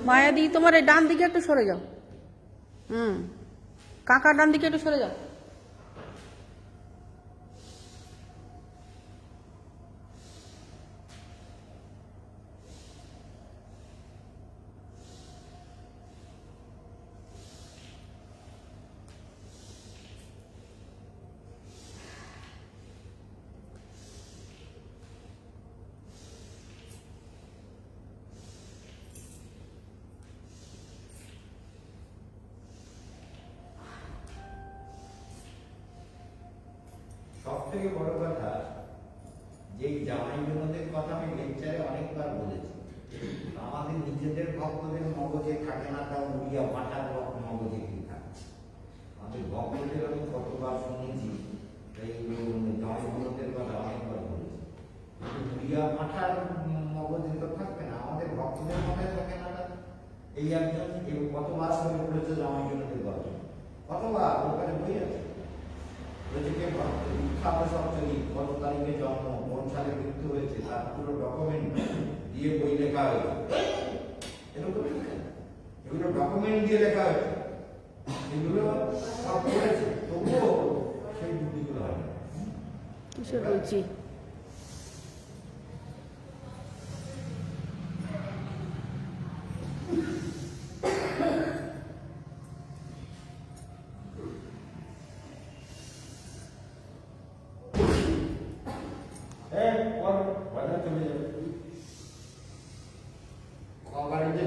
মায়াদি তোমার এই ডান দিকে একটু সরে যাও। কাকার ডান দিকে একটু সরে যাও। সব থেকে বড় কথা, যে জামাই জনদের কথা আমি লেকচারে অনেকবার বলেছি, আমাদের নিজেদের ভক্তদের মগজে থাকে না, তাও উড়িয়া পাঠার মগজে কি থাকছে। আমাদের ভক্তদের আমি কতবার শুনেছি, এই জামাই জনদের কথা অনেকবার বলেছি, কিন্তু উড়িয়া পাঠার মগজে তো থাকবে না, আমাদের ভক্তদের মনে থাকে না। এই একজন কতবার করে বলেছে জামাই জনদের কথা, কতবার ওখানে বই আছে, বিখ্যাত সপ্তমী কত তারিখে জন্ম, কোন সালে মৃত্যু হয়েছে, তার পুরো ডকুমেন্ট দিয়ে বই লেখা হয়েছে। এগুলো ডকুমেন্ট দিয়ে লেখা হয়েছে, এগুলো সব করেছে, তবুও সেই বুদ্ধিগুলো হয় না। কিসের বলছি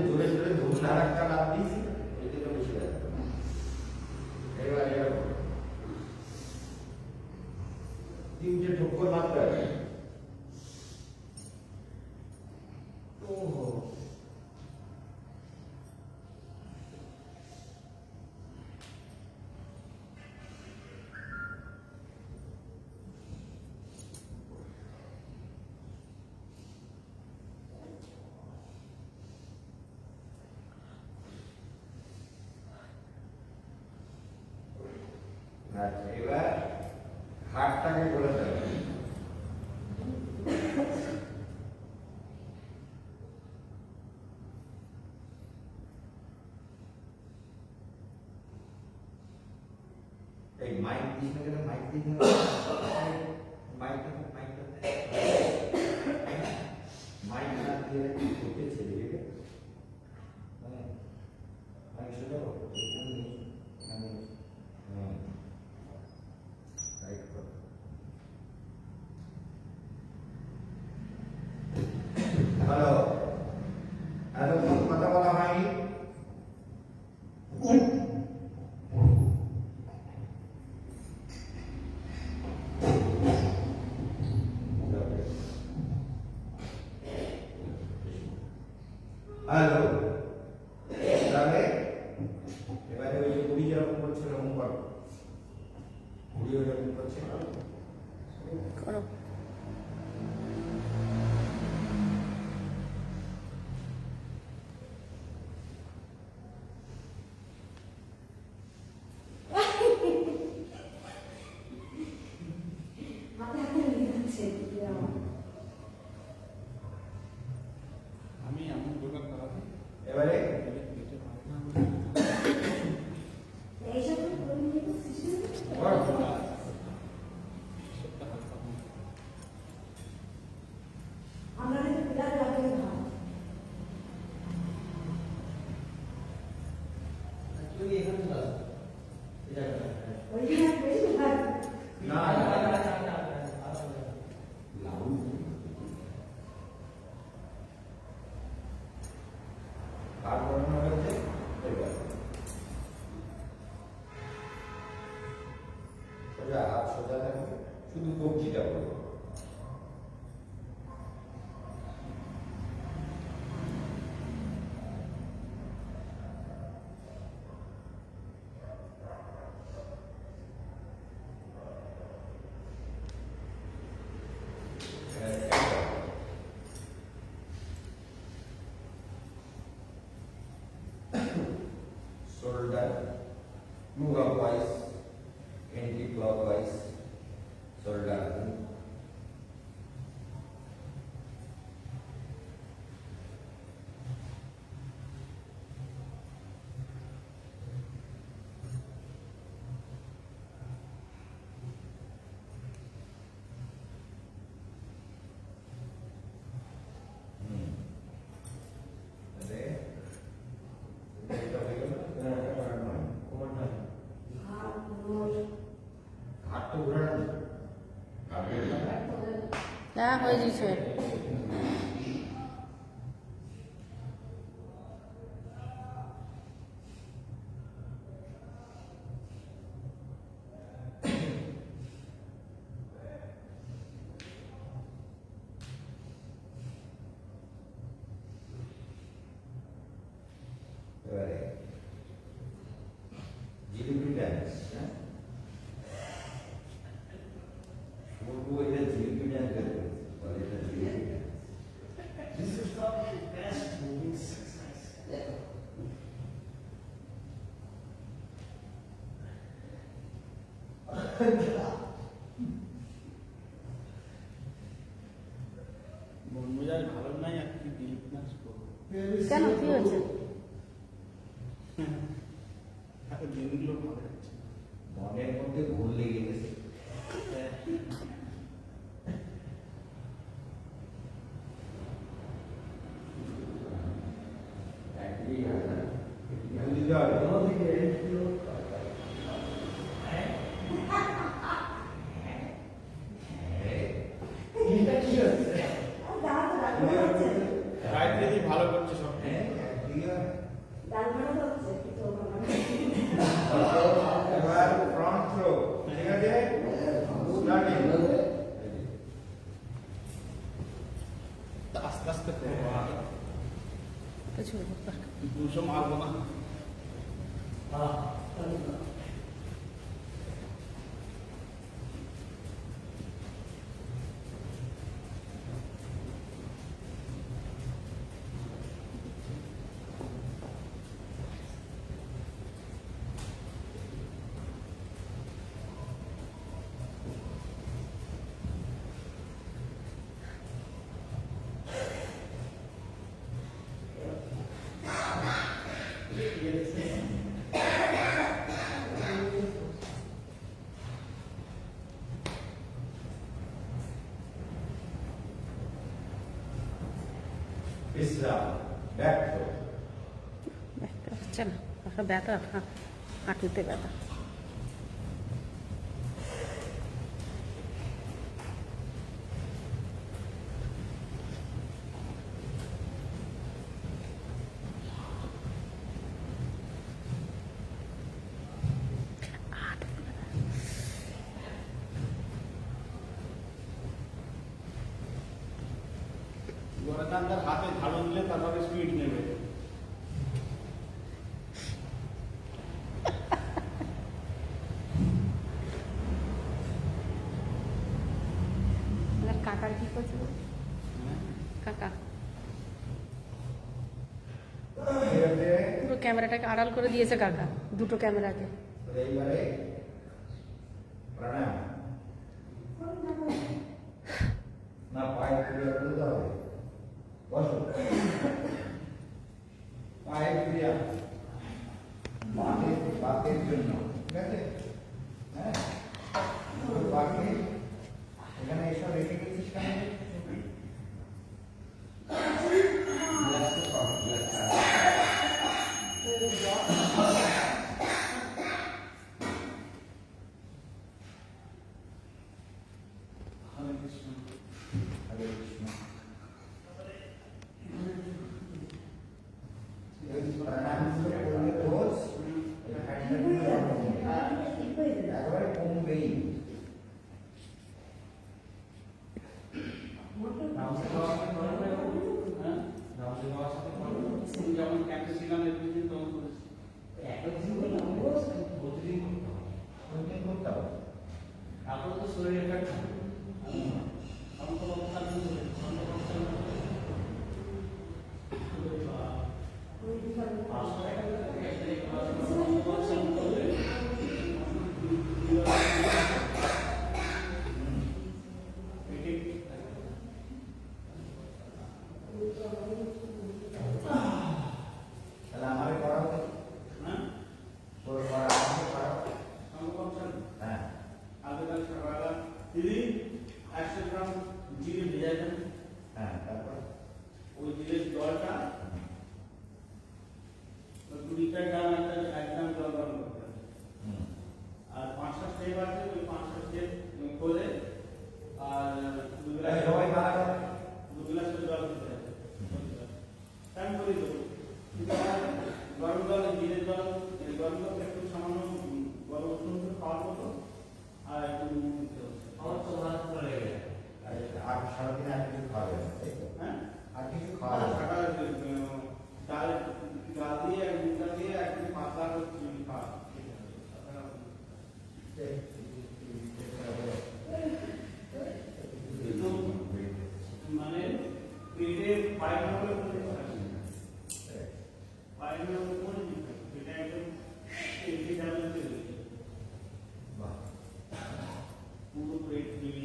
জোরে জোরে ধুমধার একটা লাভ দিয়েছি, বেশি তিনটে ঠক্কর মাত্র আছে। আচ্ছা, এবার হাতটাকে করে দেবে। এই মাইক দিস না কেন, মাইক দিস না, মাইকটা মাইক না দিয়ে করতে ছেড়ে দেবে, মানে আমি শুনে হ্যালো, এতক্ষণ কথা বলা হয়নি। হ্যালো, তাহলে এবারে ওই যে কুড়ি যেরকম করছে ওরকম করো, কুড়ি ওরকম করছে করো। এবারে হাত সোজা থাকবে, শুধু কবজিটা করবো। Shoulder move upwards, anti-clockwise, shoulder move. হ্যাঁ হয়ে গেছে। এবারে জিলিপি ডান্স, হ্যাঁ বলবো এটা জিলিপি ডান্স করবে, বলে এটা jalebi dance. This is the best moving exercise. মন মেজাজ ভালো নাই আর কি দিলীপ নাচ করবো কেন কি হয়েছে? এখন দিনগুলো ভালো যাচ্ছে মনের মধ্যে ঘুর লেগে গেছে। গায়ত্রী দি ভালো করছে সব এবার ফ্রন্ট থ্রো, ঠিক আছে? স্টার্টিং। আস্তে আস্তে করবো আর পেছনে ঘুর পাক। 200 মারবো না বিশ্রাম, ব্যাক থ্রো। ব্যথা হচ্ছে না, একটা ব্যথা, হাঁটুতে ব্যথা। গোরাকান্দার হাতে ঝাড়ু দিলে তারপরে স্পিড নেবে আর কাকার কি করছে? কাকা পুরো ক্যামেরাটাকে আড়াল করে দিয়েছে কাকা, দুটো ক্যামেরাকে। এইবারে প্রাণায়াম। না পায়ে ক্রিয়া করতে হবে, বসো। পায়ে ক্রিয়া বাতের জন্য, ঠিক আছে? হ্যাঁ, বাকি এখানে এসব রেখে গেছিস কেন? হরে কৃষ্ণ হরে কৃষ্ণ। প্রাণায়াম করলে রোজ এটা হ্যান্ডেল মানে পেটে পায়ের উপরে পড়ে থাকে পায়ের উপরে পড়ে এটা একদম পেটে ড্যামেজ হয়ে গেছে পুরো পেট ধীরে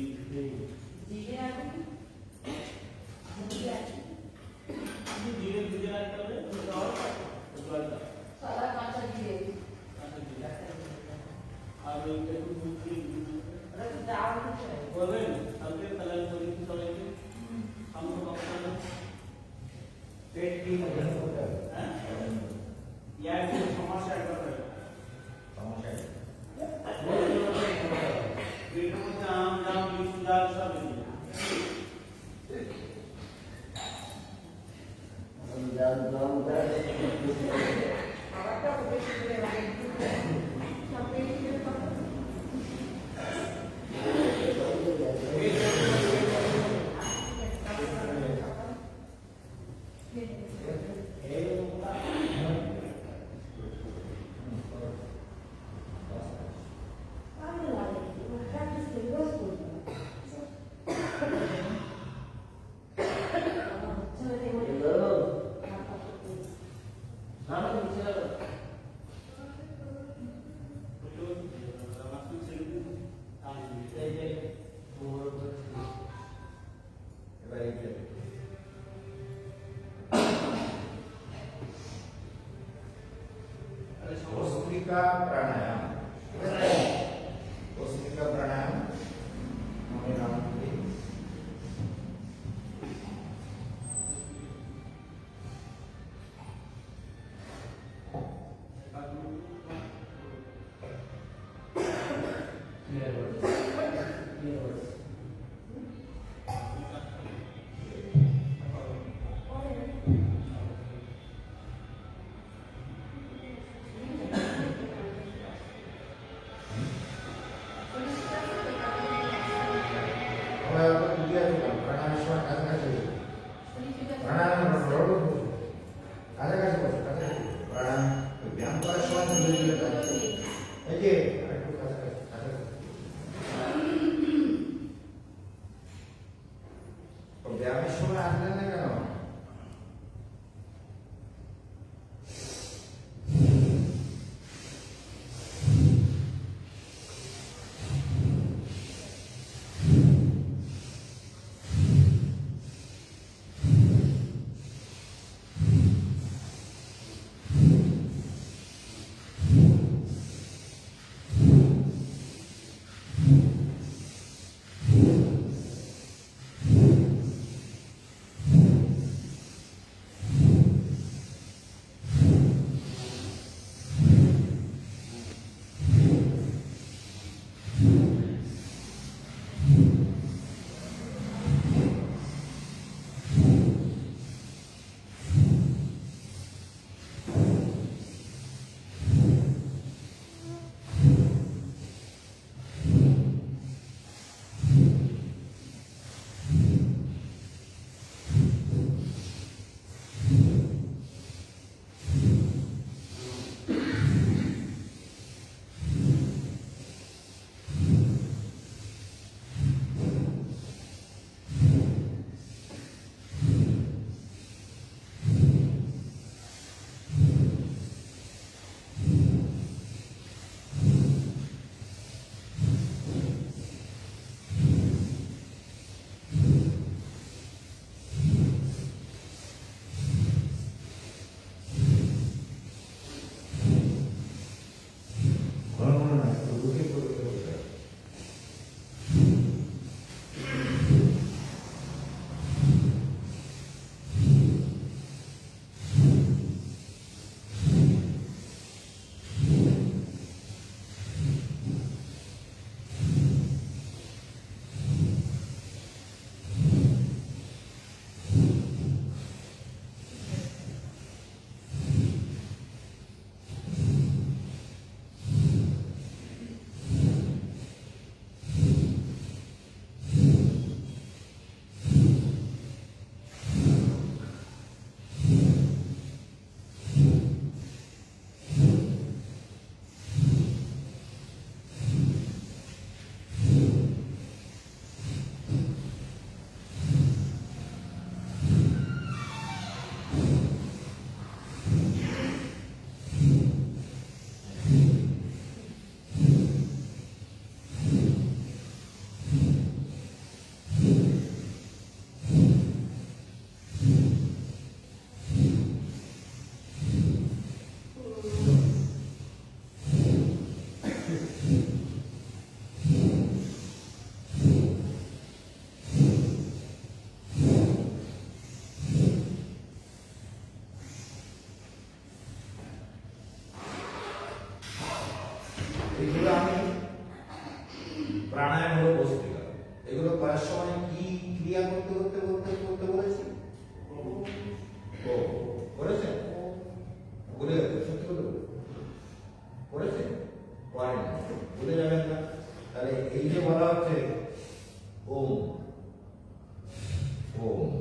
ধীরে রাখতে হবে আর একটু বুদ্ধি বলবেন কালকে তাহলে পরীক্ষা সবাইকে আমরা কখনো পেট কি হবে হ্যাঁ ইয়ার কোনো সমস্যা একটা হবে সমস্যা পেটের মধ্যে আম জাম লিচু ডাল সব भस्त्रिका प्राणायाम भस्त्रिका प्राणायाम मने नाम की ব্যায়ামের সময় আসলেন না কেন? এগুলো আমি প্রাণায়াম হলো বস্তিকা, এগুলো করার সময় কি ক্রিয়া করতে করতে করতে করতে বলেছি? ও করেছে? বলে গেছে, সত্যি কথা করেছে? করেন না, বলে যাবেন না। তাহলে এই যে বলা হচ্ছে ওম ওম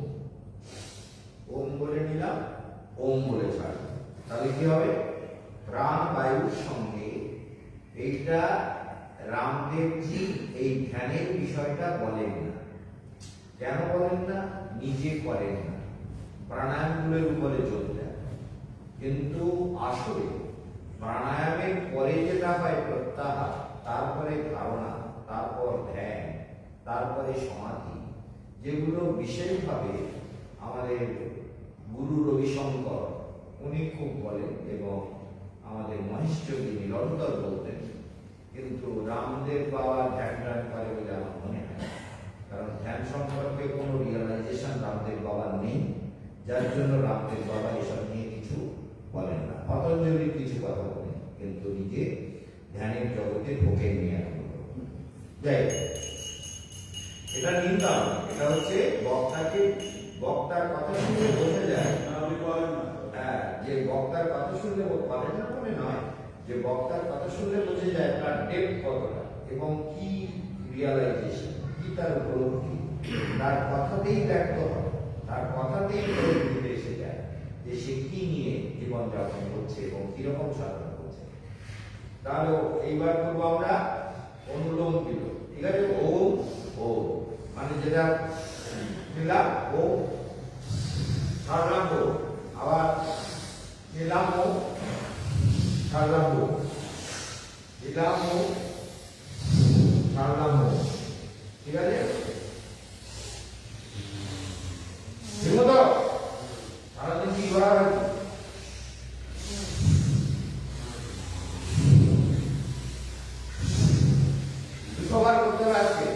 ওম বলে নিলাম, ওম বলে ছাড়লাম, তাহলে কি হবে? প্রাণ বায়ুর সঙ্গে এইটা রামদেবজি এই ধ্যানের বিষয়টা বলেন না। কেন বলেন না? নিজে করেন না, প্রাণায়ামগুলোর উপরে চলতেন। কিন্তু আসলে প্রাণায়ামের পরে যেটা হয় প্রত্যাহার, তারপরে ধারণা, তারপর ধ্যান, তারপরে সমাধি, যেগুলো বিশেষভাবে আমাদের গুরু রবিশঙ্কর উনি খুব বলেন এবং আমাদের মহেশযোগী নিরন্তর বলতেন। কিন্তু রামদেব বাবা ধ্যান করে বলে আমার মনে হয়, কারণ ধ্যান সম্পর্কে কোনো রিয়েলাইজেশন রামদেব বাবার নেই, যার জন্য রামদেব বাবা এসব নিয়ে কিছু বলেন না। পতঞ্জলির কিছু কথা বলেন, কিন্তু নিজে ধ্যানের জগতে ঢোকে নিয়ে এখন যাই। এটা নিন্দা নয়, এটা হচ্ছে বক্তার কথা শুনলে বোঝা যায়। হ্যাঁ, যে বক্তার কথা শুনলে করেন না মনে নয়, যে বক্তার কথা শুনলে বোঝা যায় তার ডেপথ কতটা এবং কি রিয়ালাইজেশন, কি তার উপলব্ধি, তার কথাতেই ব্যক্ত হয়, তার কথাতেই উপলব্ধিতে এসে যায় যে সে কি নিয়ে জীবনযাপন করছে এবং কিরকম সাধনা করছে। তাহলে এইবার করবো আমরা অনুলোম বিলোম, ঠিক আছে? ও ও মানে যেটা নিলাম ও, ছাড়লাম ও, আবার নিলাম ও, ছাড়লাম ও, নিলাম ও, ছাড়লাম ও, ঠিক আছে? তো সারাদিন কি করা হয়? দুশোবার করতে হবে আজকে।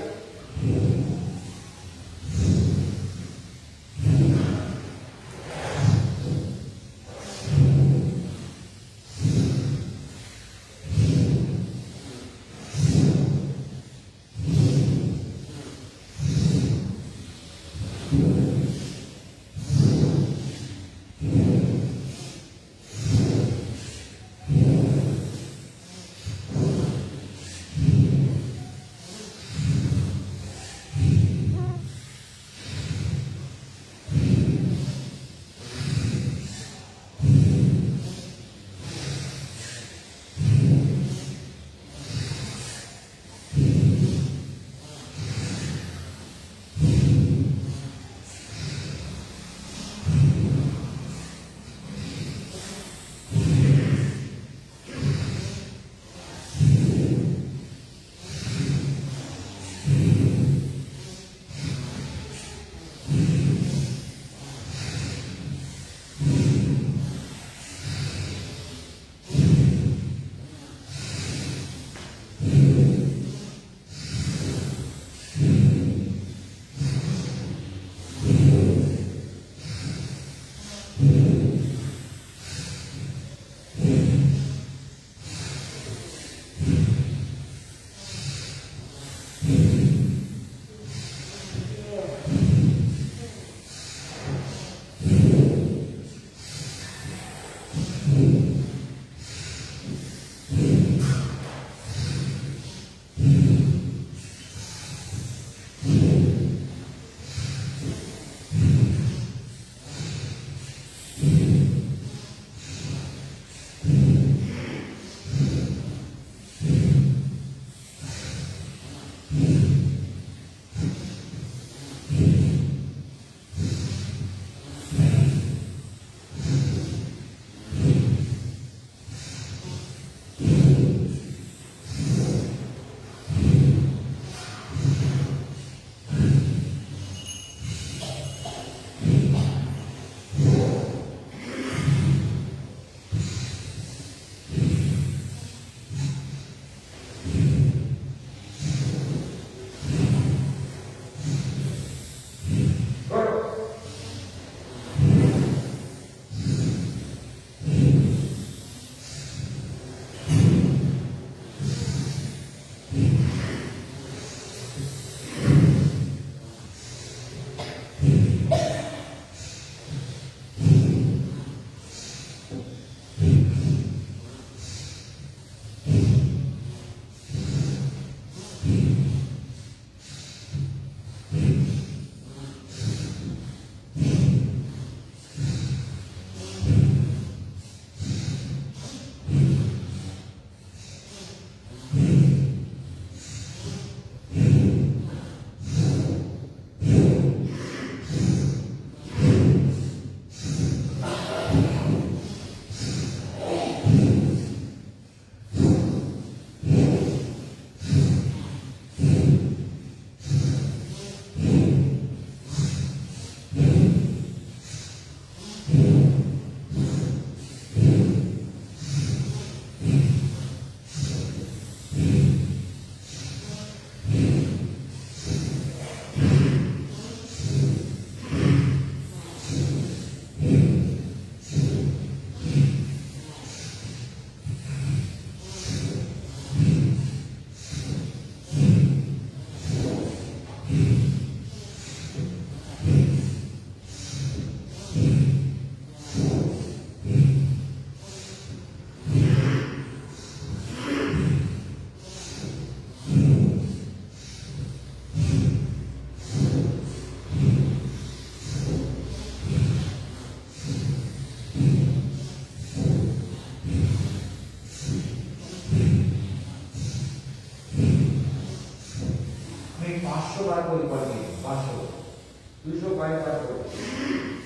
500 বার করে করবি, 500, 200 কয়েকবার করে,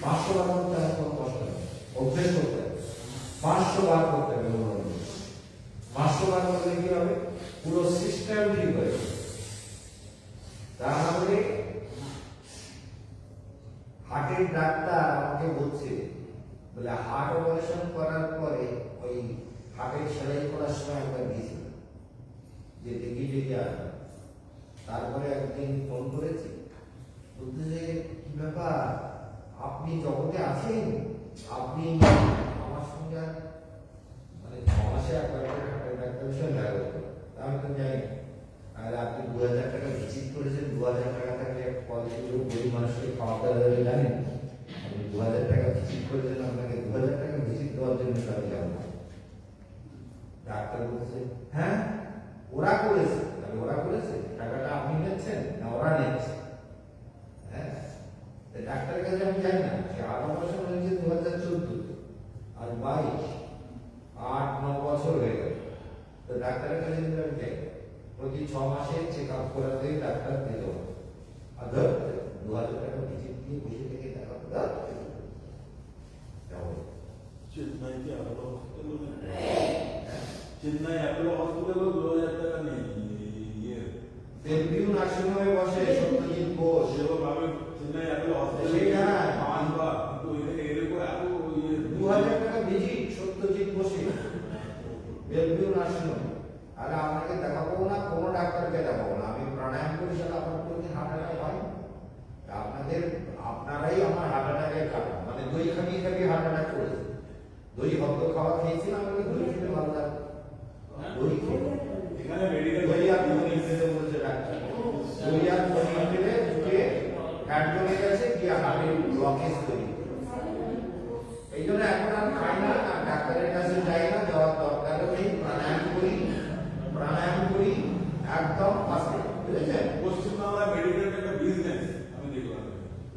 500 বার করতে হবে, কোনো কষ্ট নেই, অভ্যেস করতে হবে, 500 বার করতে হবে, 500 বার করলে কি হবে, পুরো সিস্টেম ঠিক হয়ে যাবে। তাহলে হার্টের ডাক্তার আমাকে বলছে, বলে হার্ট অপারেশন করার পরে ওই হার্টের সেলাই করার সময় একবার গিয়েছিল, যে দেখে আসবে। তারপরে একদিন ফোন করেছি, বলতে যে কি ব্যাপার, আপনি জগতে আছেন, আপনি আমার সঙ্গে মানে 6 মাসে একবার করে হার্টের ডাক্তারের সঙ্গে দেখা করতে, আমি তো জানি না। আর আপনি 2000 টাকা ভিজিট করেছেন, 2000 টাকা থাকলে কত গরিব মানুষকে খাওয়াতে হবে জানেন, আপনি 2000 টাকা ভিজিট করেছেন, আপনাকে 2000 টাকা ভিজিট দেওয়ার জন্য সবাই যাবো। ডাক্তার বলছে হ্যাঁ ওরা করেছে, তাহলে ওরা করেছে, টাকাটা আপনি নিচ্ছেন না ওরা নিচ্ছে? হ্যাঁ, ডাক্তারের কাছে আমি জানি না, সে 8 বছর হয়েছে 2014, আর 22, 8-9 বছর হয়ে গেল। তো ডাক্তারের কাছে আমি যাই, প্রতি 6 মাসে চেক আপ করাতে ডাক্তার দিল, আর 2000 টাকা ভিজিট দিয়ে বসে থেকে দেখা চেন্নাইতে অ্যাপোলো হসপিটালে, চেন্নাই অ্যাপোলো হসপিটালে 2000 টাকা নেই, বেলভিউ নার্সিংহোমে বসে সত্যজিৎ বোস, সেরকম আমি চেন্নাই অ্যাপোলো হসপিটালে সেটা পাঁচবা, কিন্তু এরকম এত 2000 টাকা ভিজিট সত্যজিৎ বোসে বেলভিউ নার্সিংহোমে। আর আপনাকে দেখাবো না, কোনো ডাক্তারকে দেখাবো না, আমি প্রাণায়াম করি, সেটা আপনার কোনো হার্ট অ্যাটাক হয়, আপনারাই আমার হার্ট অ্যাটাকের কারণ, মানে দই খাবিয়ে খাবিয়ে হার্ট অ্যাটাক করেছে। দই হদ্দ খাওয়া খেয়েছিলাম, আমাকে দই খেতে ভালো লাগে, দই খেয়ে এখানে মেডিকেল দই আর দই খেতে বলেছে ডাক্তার, দই আর দই খেলে ঢুকে ফ্যাট জমে গেছে, গিয়ে হার্টের ব্লকেজ তৈরি করেছে। এই জন্য এখন আমি খাই না, আর ডাক্তারের কাছে যাই না, যাওয়ার দরকারও নেই, প্রাণায়াম করি একদম ফাস্টে, বুঝেছেন? পশ্চিমবাংলা মেডিকেল একটা বিজনেস আমি দেখলাম,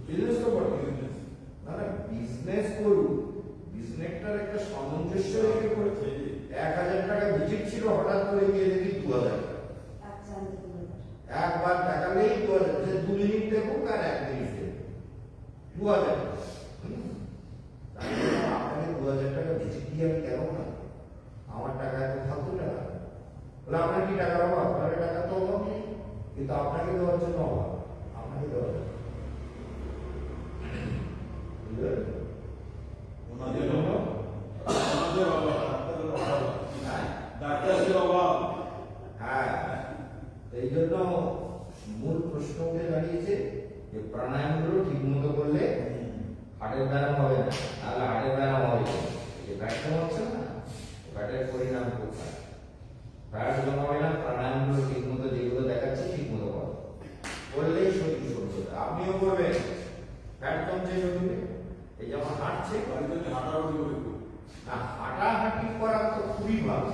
বিজনেস তো বটে, না না বিজনেস করুন, বিজনেসটার একটা সামঞ্জস্য রেখে করেছে। 1000 টাকা ভিজিট ছিল, হঠাৎ করে গিয়ে দেখি 2000 টাকা, একবার দেখালেই 2000, সে 2 মিনিট দেখুক আর 1 মিনিট দেখুক, 2000 টাকা। আপনাকে 2000 টাকা ভিজিট দিয়ে আমি কেন না, আমার টাকা এত ফালতু টাকা, বলে আপনার কি টাকার অভাব? আপনার টাকা তো অভাব নেই, কিন্তু আপনাকে দেওয়ার জন্য অভাব, আপনাকে দেওয়ার জন্য, বুঝলেন? ওনাদের অভাব, ওনাদের অভাব, ডাক্তারের অভাব। হ্যাঁ, এই জন্য মূল প্রশ্ন উঠে দাঁড়িয়েছে যে প্রাণায়ামগুলো ঠিক মতো করলে হার্টের ব্যায়াম হবে না, তাহলে হার্টের ব্যায়াম হবে, যে ফ্যাটটা হচ্ছে না, ফ্যাটের পরিণাম কোথায়? ফ্যাট জমাবে না, প্রাণায়ামগুলো ঠিক মতো যেগুলো দেখাচ্ছি ঠিক মতো করলেই শরীর সুস্থ। আপনিও করবেন, ফ্যাট কমছে শরীরে, এই যেমন হাঁটছে, বাড়িতে হাঁটাহাঁটি করে করি। না হাঁটাহাঁটি করা তো খুবই ভালো,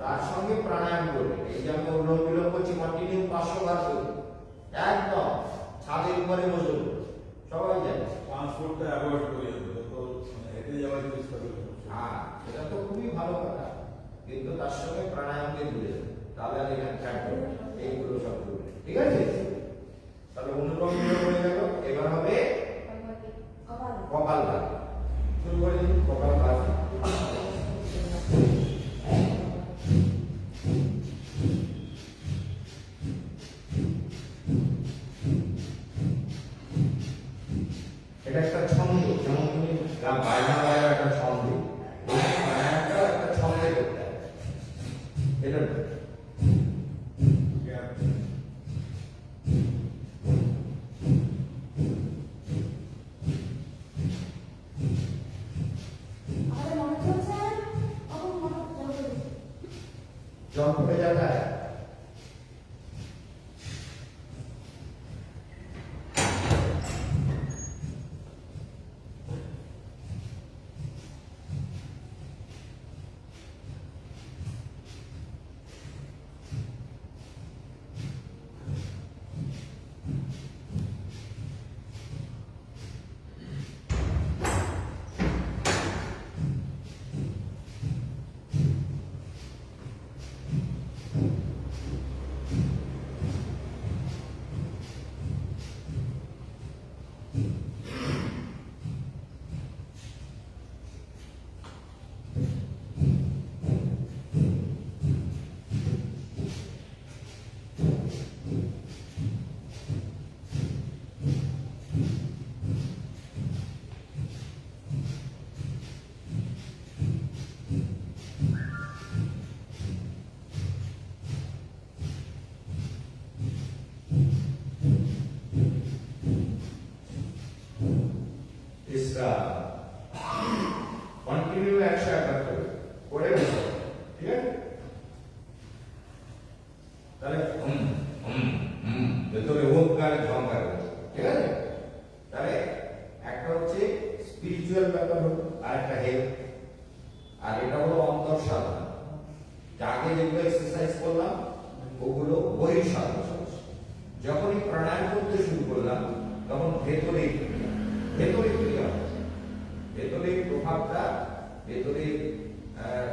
তার সঙ্গে প্রাণায়াম করবে। এই যে আমি অনুলোম বিলোম করছি, কন্টিনিউ 500 বার করি, একদম ছাদের উপরে বসে, সবাই জানে। ট্রান্সপোর্টটা অ্যাভয়েড করি, যত হেঁটে যাওয়ার চেষ্টা করি। হ্যাঁ, সেটা তো খুবই ভালো কথা, কিন্তু তার সঙ্গে প্রাণায়ামকে জুড়ে দেবে, তাহলে আর এখানে থাকবে না। এইগুলো সব করবে, ঠিক আছে? তাহলে অনুলোম বিলোম হয়ে গেল, এবার হবে কপাল ভাতি। শুরু করে দিন কপাল ভাতি। এটা একটা ছন্দ, যেমন তুমি বায়না বাজার একটা ছন্দ, প্রাণায়ামটাও একটা ছন্দে করতে হবে। এটা जॉब पे जाता है। কন্টিনিউ 171 করে বসো, ঠিক আছে? তাহলে ভেতরে ওঙ্কার ঝঙ্কার হচ্ছে, ঠিক আছে? তাহলে একটা হচ্ছে স্পিরিচুয়াল ব্যাপার হলো, আর একটা হেলথ, আর এটা হলো অন্তর সাধনা। আগে যেগুলো এক্সারসাইজ করলাম ওগুলো বহির সাধনা। যখনই প্রাণায়াম করতে শুরু করলাম তখন ভেতরে ক্রিয়া, ভেতরে প্রভাবটা, ভেতরে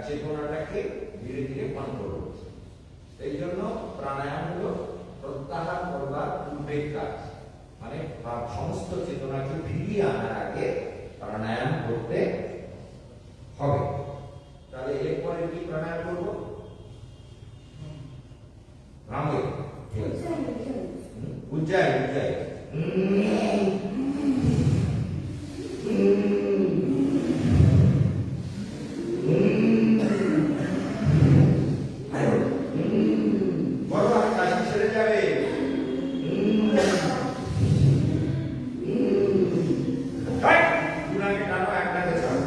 চেতনাটাকে ধীরে ধীরে কন্ট্রোল হচ্ছে। এই জন্য প্রাণায়াম হলো প্রত্যাহার করবার পূর্বের কাজ, মানে সমস্ত চেতনাকে ফিরিয়ে আনার আগে প্রাণায়াম করতে হবে। তাহলে এরপরে কি প্রাণায়াম করবো? রামে উজ্জায় বড় আর কাশি ছেড়ে যাবে। গুণাকে টানো, একটাকে ছাড়ো।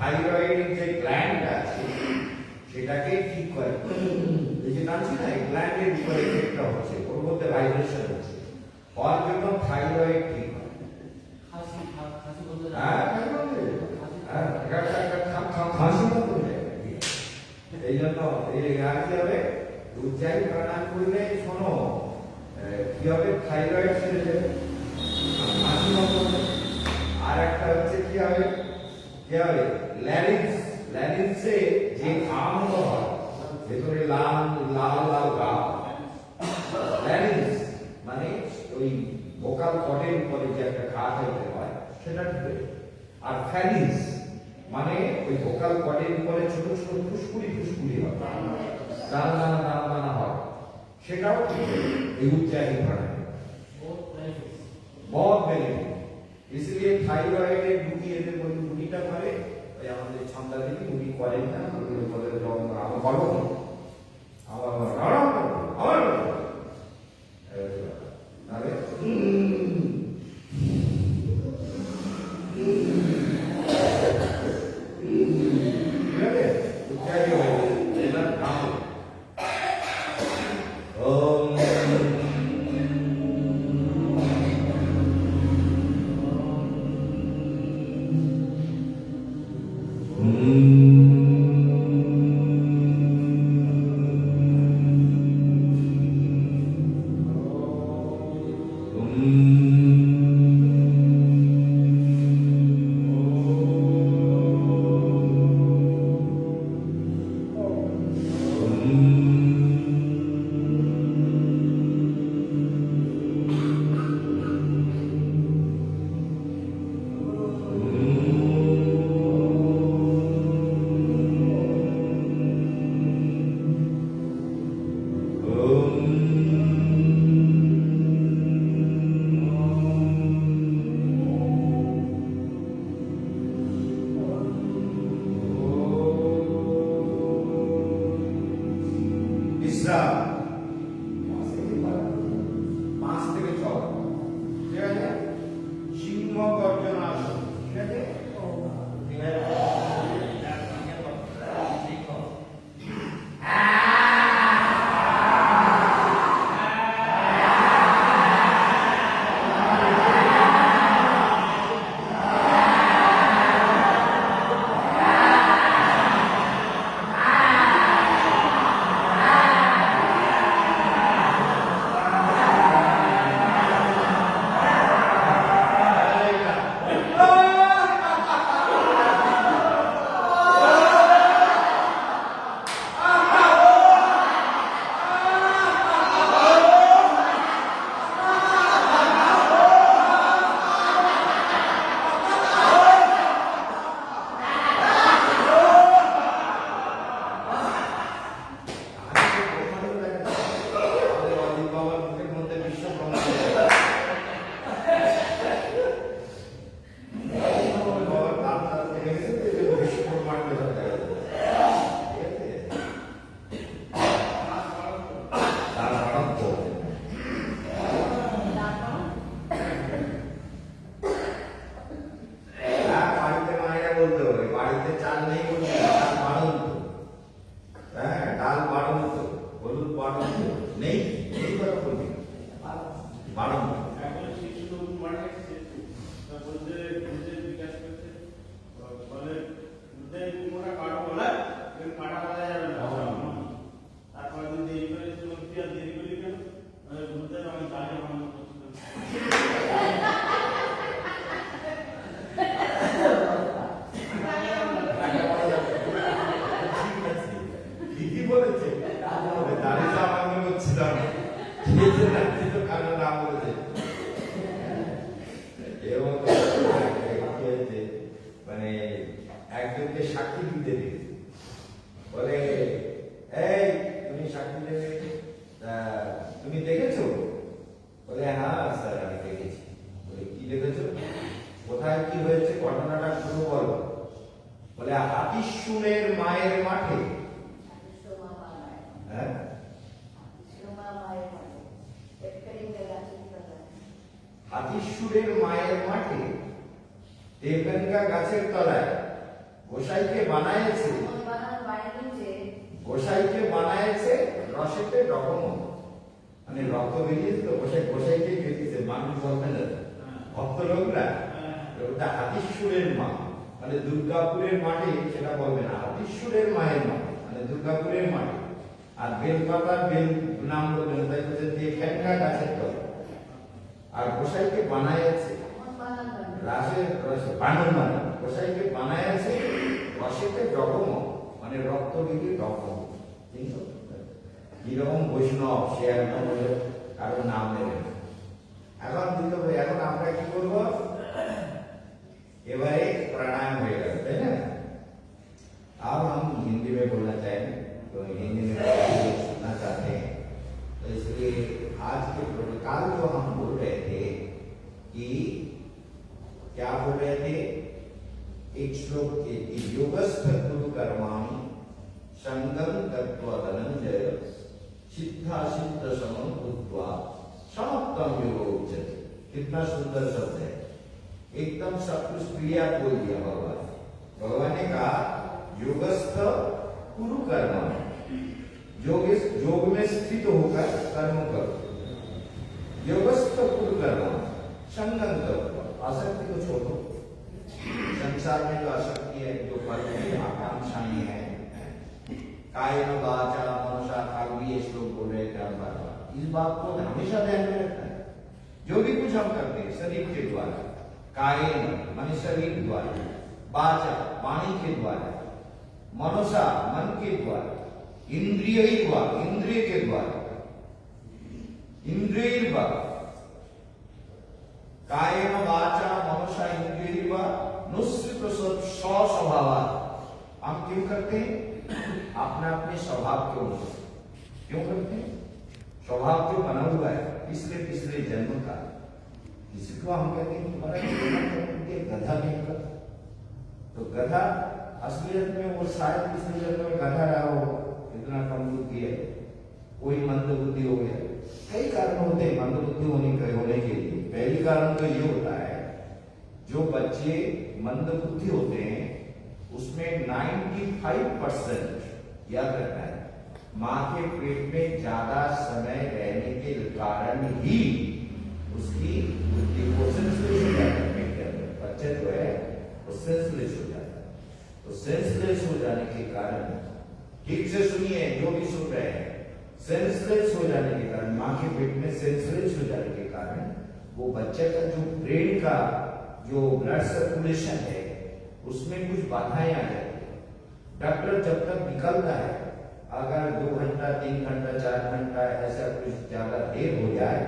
থাইরয়েড যে গ্ল্যান্ড আছে সেটাকে ঠিক করে। এই যে নামছি না, এই গ্ল্যান্ডের উপরে এফেক্টটা হচ্ছে, ওর মধ্যে ভাইব্রেশন হচ্ছে, হওয়ার জন্য থাইরয়েড ঠিক হয়। এই জন্য আর কি হবে, উজ্জায়ী প্রাণায়াম করলে শোনো কি হবে, থাইরয়েড ছেড়ে যাবে, হাসি মতো। আর একটা হচ্ছে কি হবে, ল্যারিংসে যে ঘামগুলো হয়, ভেতরে লাল লাল লাল ঘাম, ল্যারিংস মানে ওই ভোকাল কর্ডের উপরে যে একটা ঘা টাইপের হয় সেটা ঢুকে। আর ফ্যারিংস মানে ওই ভোকাল কর্ডের উপরে ছোট ছোট ফুসকুড়ি হয়, দানা দানা হয়, সেটাও ঠিক এই উজ্জায়ী প্রাণায়াম बहुत बेनिफिट। इसलिए थायराइड এর রুগী এদের মধ্যে রুগীটা করে ওই আমাদের ছন্দা দিদি রুগী করেন না, রুগীর বলে রং আমার বলো আমার আরে বলতে বুঝে বিকাশ করছে বলে বুঝে তোমরা কাটা বলা এই কাটা বলা যাবে না তারপর যদি এই করে তোমার কি আর দেরি করি কেন বুঝতে আমি জানি আমার ঠিকই বলেছে দাঁড়িয়ে সামান্য করছিলাম খেয়েছে না কিন্তু কারণ না বলেছে এবং খেয়েছে মানে একজনকে সাক্ষী দিতে দিয়েছে বলে এই তুমি সাক্ষী দেবে তুমি দেখেছো বলে হ্যাঁ স্যার আমি দেখেছি বলে কি দেখেছো কোথায় কি হয়েছে ঘটনাটা পুরো বলো বলে হাতিশুরের মায়ের মাঠে হ্যাঁ হাতিশুরের মায়ের মাঠে দেবগঙ্গা গাছের তলায় গোসাইকে বানায়েছে রসেতে ডকমো মানে রক্ত বেরিয়েছে তো গোসাইকে বেরিয়েছে মানুষ বলবে না ভক্ত লোকরা ওটা হাতিশুরের মা মানে দুর্গাপুরের মাঠে সেটা বলবে না হাতিশুরের মায়ের মাঠে মানে দুর্গাপুরের মাঠে আর বেলপাতার বেল নাম বলবেন তাই বলছে দেবগঙ্গা গাছের তলায় আর গোসাইকে বানায়েছে গোসাইকে বানায়েছে রসেতে ডকম মানে রক্ত বেরিয়ে ডকম কিরকম বৈষ্ণব সে একদম কারো নাম নেবে এখন দিতে হবে এখন আমরা কি করবো এবারে प्राणायाम हो गया है ना अब हम हिंदी में बोलना चाहेंगे तो हिंदी में सुनना चाहते हैं तो इसलिए आज के प्रोटोकॉल जो हम बोल रहे थे कि क्या बोल रहे थे एक श्लोक के योगस्थ कुरु कर्माणि संगम तत्व धनंजय सिद्धा सिद्ध समम भूत्वा समाप्तम योग उच्यते कितना सुंदर शब्द है एकदम सब कुछ क्रिया बोल दिया भगवान ने कहा योगस्थ कुरु कर्म योग में स्थित होकर कर्म करो योगस्थ कुरु कर्म संगम करो आसक्ति को छोड़ो संसार में जो आसक्ति है जो फल की आकांक्षाएं हैं कायेन वाचा मनसा कल भी ये श्लोक बोल रहे थे बार बार इस बात को हमेशा ध्यान में रखना है जो भी कुछ हम करते हैं शरीर के द्वारा कायेन मन शरीर द्वारा वाचा वाणी के द्वारा मनसा मन के द्वारा इंद्रिय के द्वारा इंद्रिय कायेन वाचा मनसा इंद्रिय नुसृत स्वभाव हम क्यों करते हैं अपने अपने स्वभाव के अनुसार क्यों करते हैं स्वभाव जो बना हुआ है पिछले जन्म का किसी को हम कहते हैं तुम्हारा गधा नहीं कर तो गधा असलियत में वो शायद पिछले जन्म में गधा रहा हो इतना कम बुद्धि है कोई मंद बुद्धि हो गया कई कारण होते हैं मंद बुद्धि होने के लिए पहली कारण तो ये होता है जो बच्चे मंद बुद्धि होते हैं उसमें 95% याद रखना है माँ के पेट में ज्यादा समय रहने के कारण ही उसकी बुद्धि को सेंसलेस हो जाता है बच्चे जो है वो सेंसलेस हो जाता है तो सेंसलेस हो जाने के कारण ठीक से सुनिए जो भी सुन रहे हैं सेंसलेस हो जाने के कारण माँ के पेट में सेंसलेस हो जाने के कारण वो बच्चे का जो ब्रेन का जो ब्लड सर्कुलेशन है उसमें कुछ बाधाएं आ जाती है डॉक्टर जब तक निकलता है अगर 2 घंटा 3 घंटा 4 घंटा ऐसा कुछ ज्यादा देर हो जाए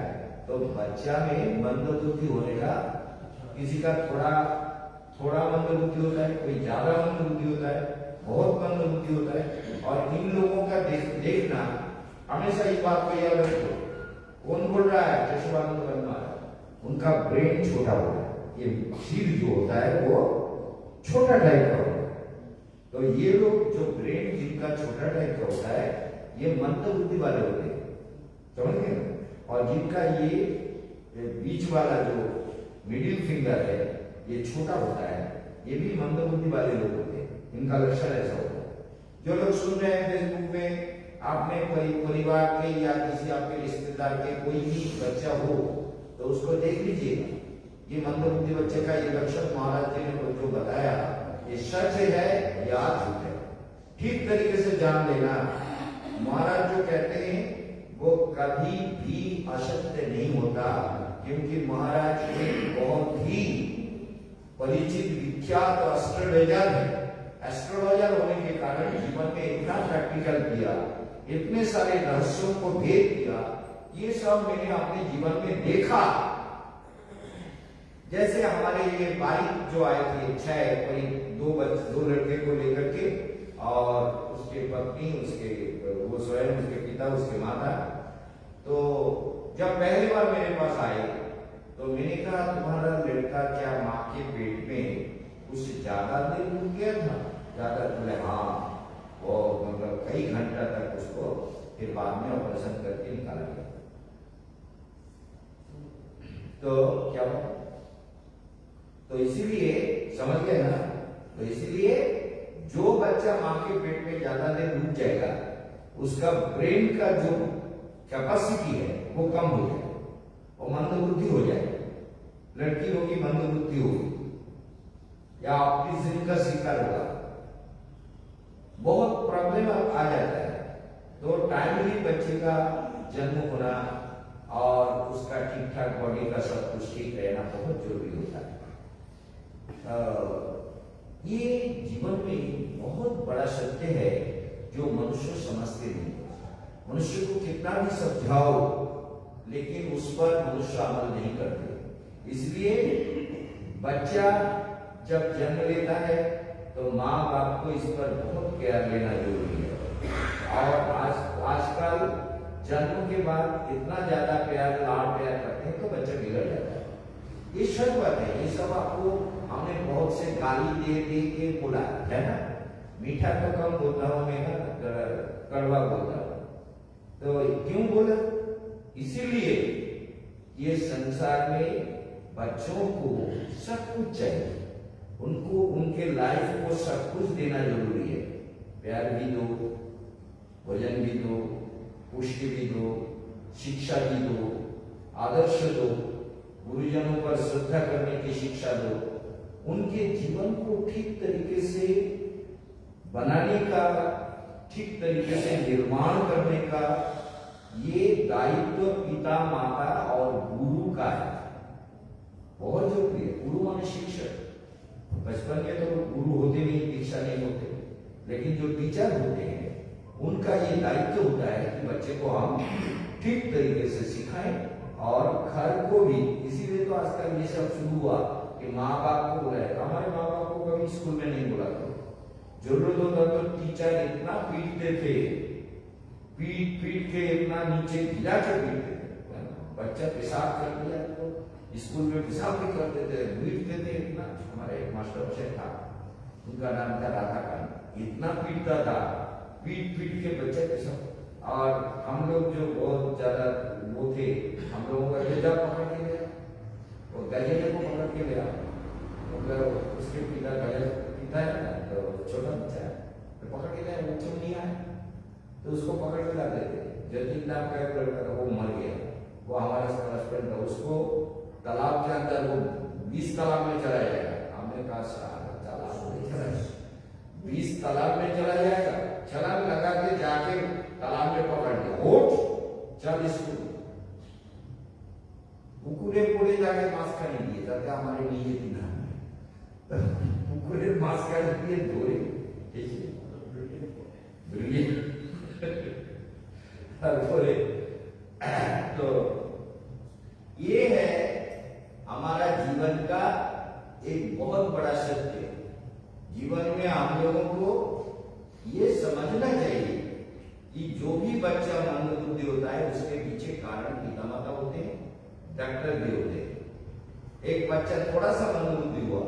तो बच्चा में मंद बुद्धि होने का किसी का थोड़ा मंद बुद्धि होता है कोई ज्यादा मंद बुद्धि होता है बहुत मंद बुद्धि होता है और इन लोगों का देखना हमेशा इस बात को याद रखो कौन बोल रहा है जशवानंद वर्मा उनका ब्रेन छोटा होता है ये सिर जो होता है वो छोटा टाइप का होता है तो ये लोग जो ब्रेन जिनका छोटा टाइप का होता है ये मंद बुद्धि वाले होते हैं समझ गए और जिनका ये बीच वाला जो मिडिल फिंगर है ये छोटा होता है ये भी मंद बुद्धि वाले लोग होते हैं इनका लक्षण ऐसा होता है जो लोग सुन रहे हैं फेसबुक में आपने परिवार के या किसी आपके रिश्तेदार के कोई भी बच्चा हो तो उसको देख लीजिएगा ये मंदबुद्धि बच्चे का ये लक्षण महाराज जी ने जो बताया, ये सच है या झूठ है, ठीक तरीके से जान लेना। महाराज जो कहते हैं वो कभी भी असत्य नहीं होता, क्योंकि महाराज एक बहुत ही परिचित विख्यात एस्ट्रोलॉजर है। एस्ट्रोलॉजर होने के कारण जीवन में इतना प्रैक्टिकल किया, इतने सारे रहस्यों को भेद किया, ये सब मैंने अपने जीवन में देखा। जैसे हमारे ये भाई जो आए थे, 6 कोई 2 लड़के को लेकर के, और उसके पत्नी, उसके वो स्वयं, उसके पिता, उसके माता। तो जब पहली बार मेरे पास आए तो मैंने कहा तुम्हारा लड़का क्या माँ के पेट में कुछ ज्यादा देर रुक गया था? ज्यादा? बोले हाँ, वो मतलब कई घंटा तक उसको फिर बाद में ऑपरेशन करके निकाला गया। तो क्या हुआ? तो इसीलिए समझ गए ना, तो इसीलिए जो बच्चा माँ के पेट में ज्यादा देर रुक जाएगा, उसका ब्रेन का जो कैपेसिटी है वो कम हो जाएगा, और मंदबुद्धि हो जाएगी। लड़की होगी मंदबुद्धि होगी, या ऑटिज्म का शिकार होगा, बहुत प्रॉब्लम आ जाता है। तो टाइमली बच्चे का जन्म होना और उसका ठीक ठाक बॉडी का सब कुछ ठीक रहना बहुत जरूरी होता है। ये जीवन में बहुत बड़ा सत्य है जो मनुष्य समझते नहीं। मनुष्य को कितना भी समझाओ, लेकिन उस पर मनुष्य अमल नहीं करते। इसलिए बच्चा जब जन्म लेता है तो माँ बाप को इस पर बहुत केयर लेना जरूरी है। और आजकल जन्म के बाद इतना ज्यादा प्यार, लाड प्यार करते हैं तो बच्चा बिगड़ जाता है। ये सच बात है, ये सब आपको हमने बहुत से गाली दे के बोला है ना। मीठा तो कम बोलता हूं मैं ना, कड़वा बोलता हूं। तो क्यों बोला? इसीलिए ये संसार में बच्चों को सब कुछ चाहिए, उनको उनके लाइफ को सब कुछ देना जरूरी है। प्यार भी दो, भोजन भी दो, पुष्टि भी दो, शिक्षा भी दो, आदर्श दो, गुरुजनों पर श्रद्धा करने की शिक्षा दो, उनके जीवन को ठीक तरीके से बनाने का, ठीक तरीके से निर्माण करने का ये दायित्व पिता, माता और गुरु का है। बहुत जरूरी है। गुरु माने शिक्षक। बचपन में तो गुरु होते नहीं, दीक्षा नहीं होते, लेकिन जो टीचर होते हैं उनका ये दायित्व होता है कि बच्चे को हम ठीक तरीके से सिखाएं, और घर को भी। इसीलिए तो आजकल ये सब शुरू हुआ कि माँ बाप को बुलाए। हमारे माँ बाप को कभी स्कूल में नहीं बुला था। जरूरत होता तो टीचर इतना पीटते थे, पीट के इतना नीचे गिरा के पीटते थे। बच्चा पेशाब कर दिया तो स्कूल में पेशाब भी करते थे, पीटते थे इतना। हमारे एक मास्टर था, उनका नाम था राधा कान, इतना पीटता था, पीट के बच्चे पेशाब। और हम लोग जो बहुत ज्यादा वो थे, हम लोगों का गजा पकड़ के गया, वो गजेले को पकड़ के गया, मतलब उसके पिता गजा पीता है ना, तो छोटा बच्चा है तो पकड़ के गया, बच्चों नहीं आया तो उसको पकड़ के लाते थे। जतिन नाम का एक लड़का था, वो मर गया, वो हमारा स्टूडेंट था। उसको तालाब के अंदर, वो 20 तालाब में चला जाएगा। हमने कहा तालाब में चला, 20 तालाब में चला जाएगा, छलांग लगा के जाके तालाब में पकड़ लिया, उठ चल स्कूल। कुकुरे पूरे जाके मास्क का नहीं दिए जाते, हमारे लिए दिन कुकुरे मास्क का दिए धोरे, तो ये है हमारा जीवन का एक बहुत बड़ा सत्य। जीवन में हम लोगों को ये समझना चाहिए कि जो भी बच्चा मंदबुद्धि होता है उसके पीछे कारण पिता माता होते हैं, डॉक्टर भी होते हैं। एक बच्चा थोड़ा सा मंदबुद्धि हुआ,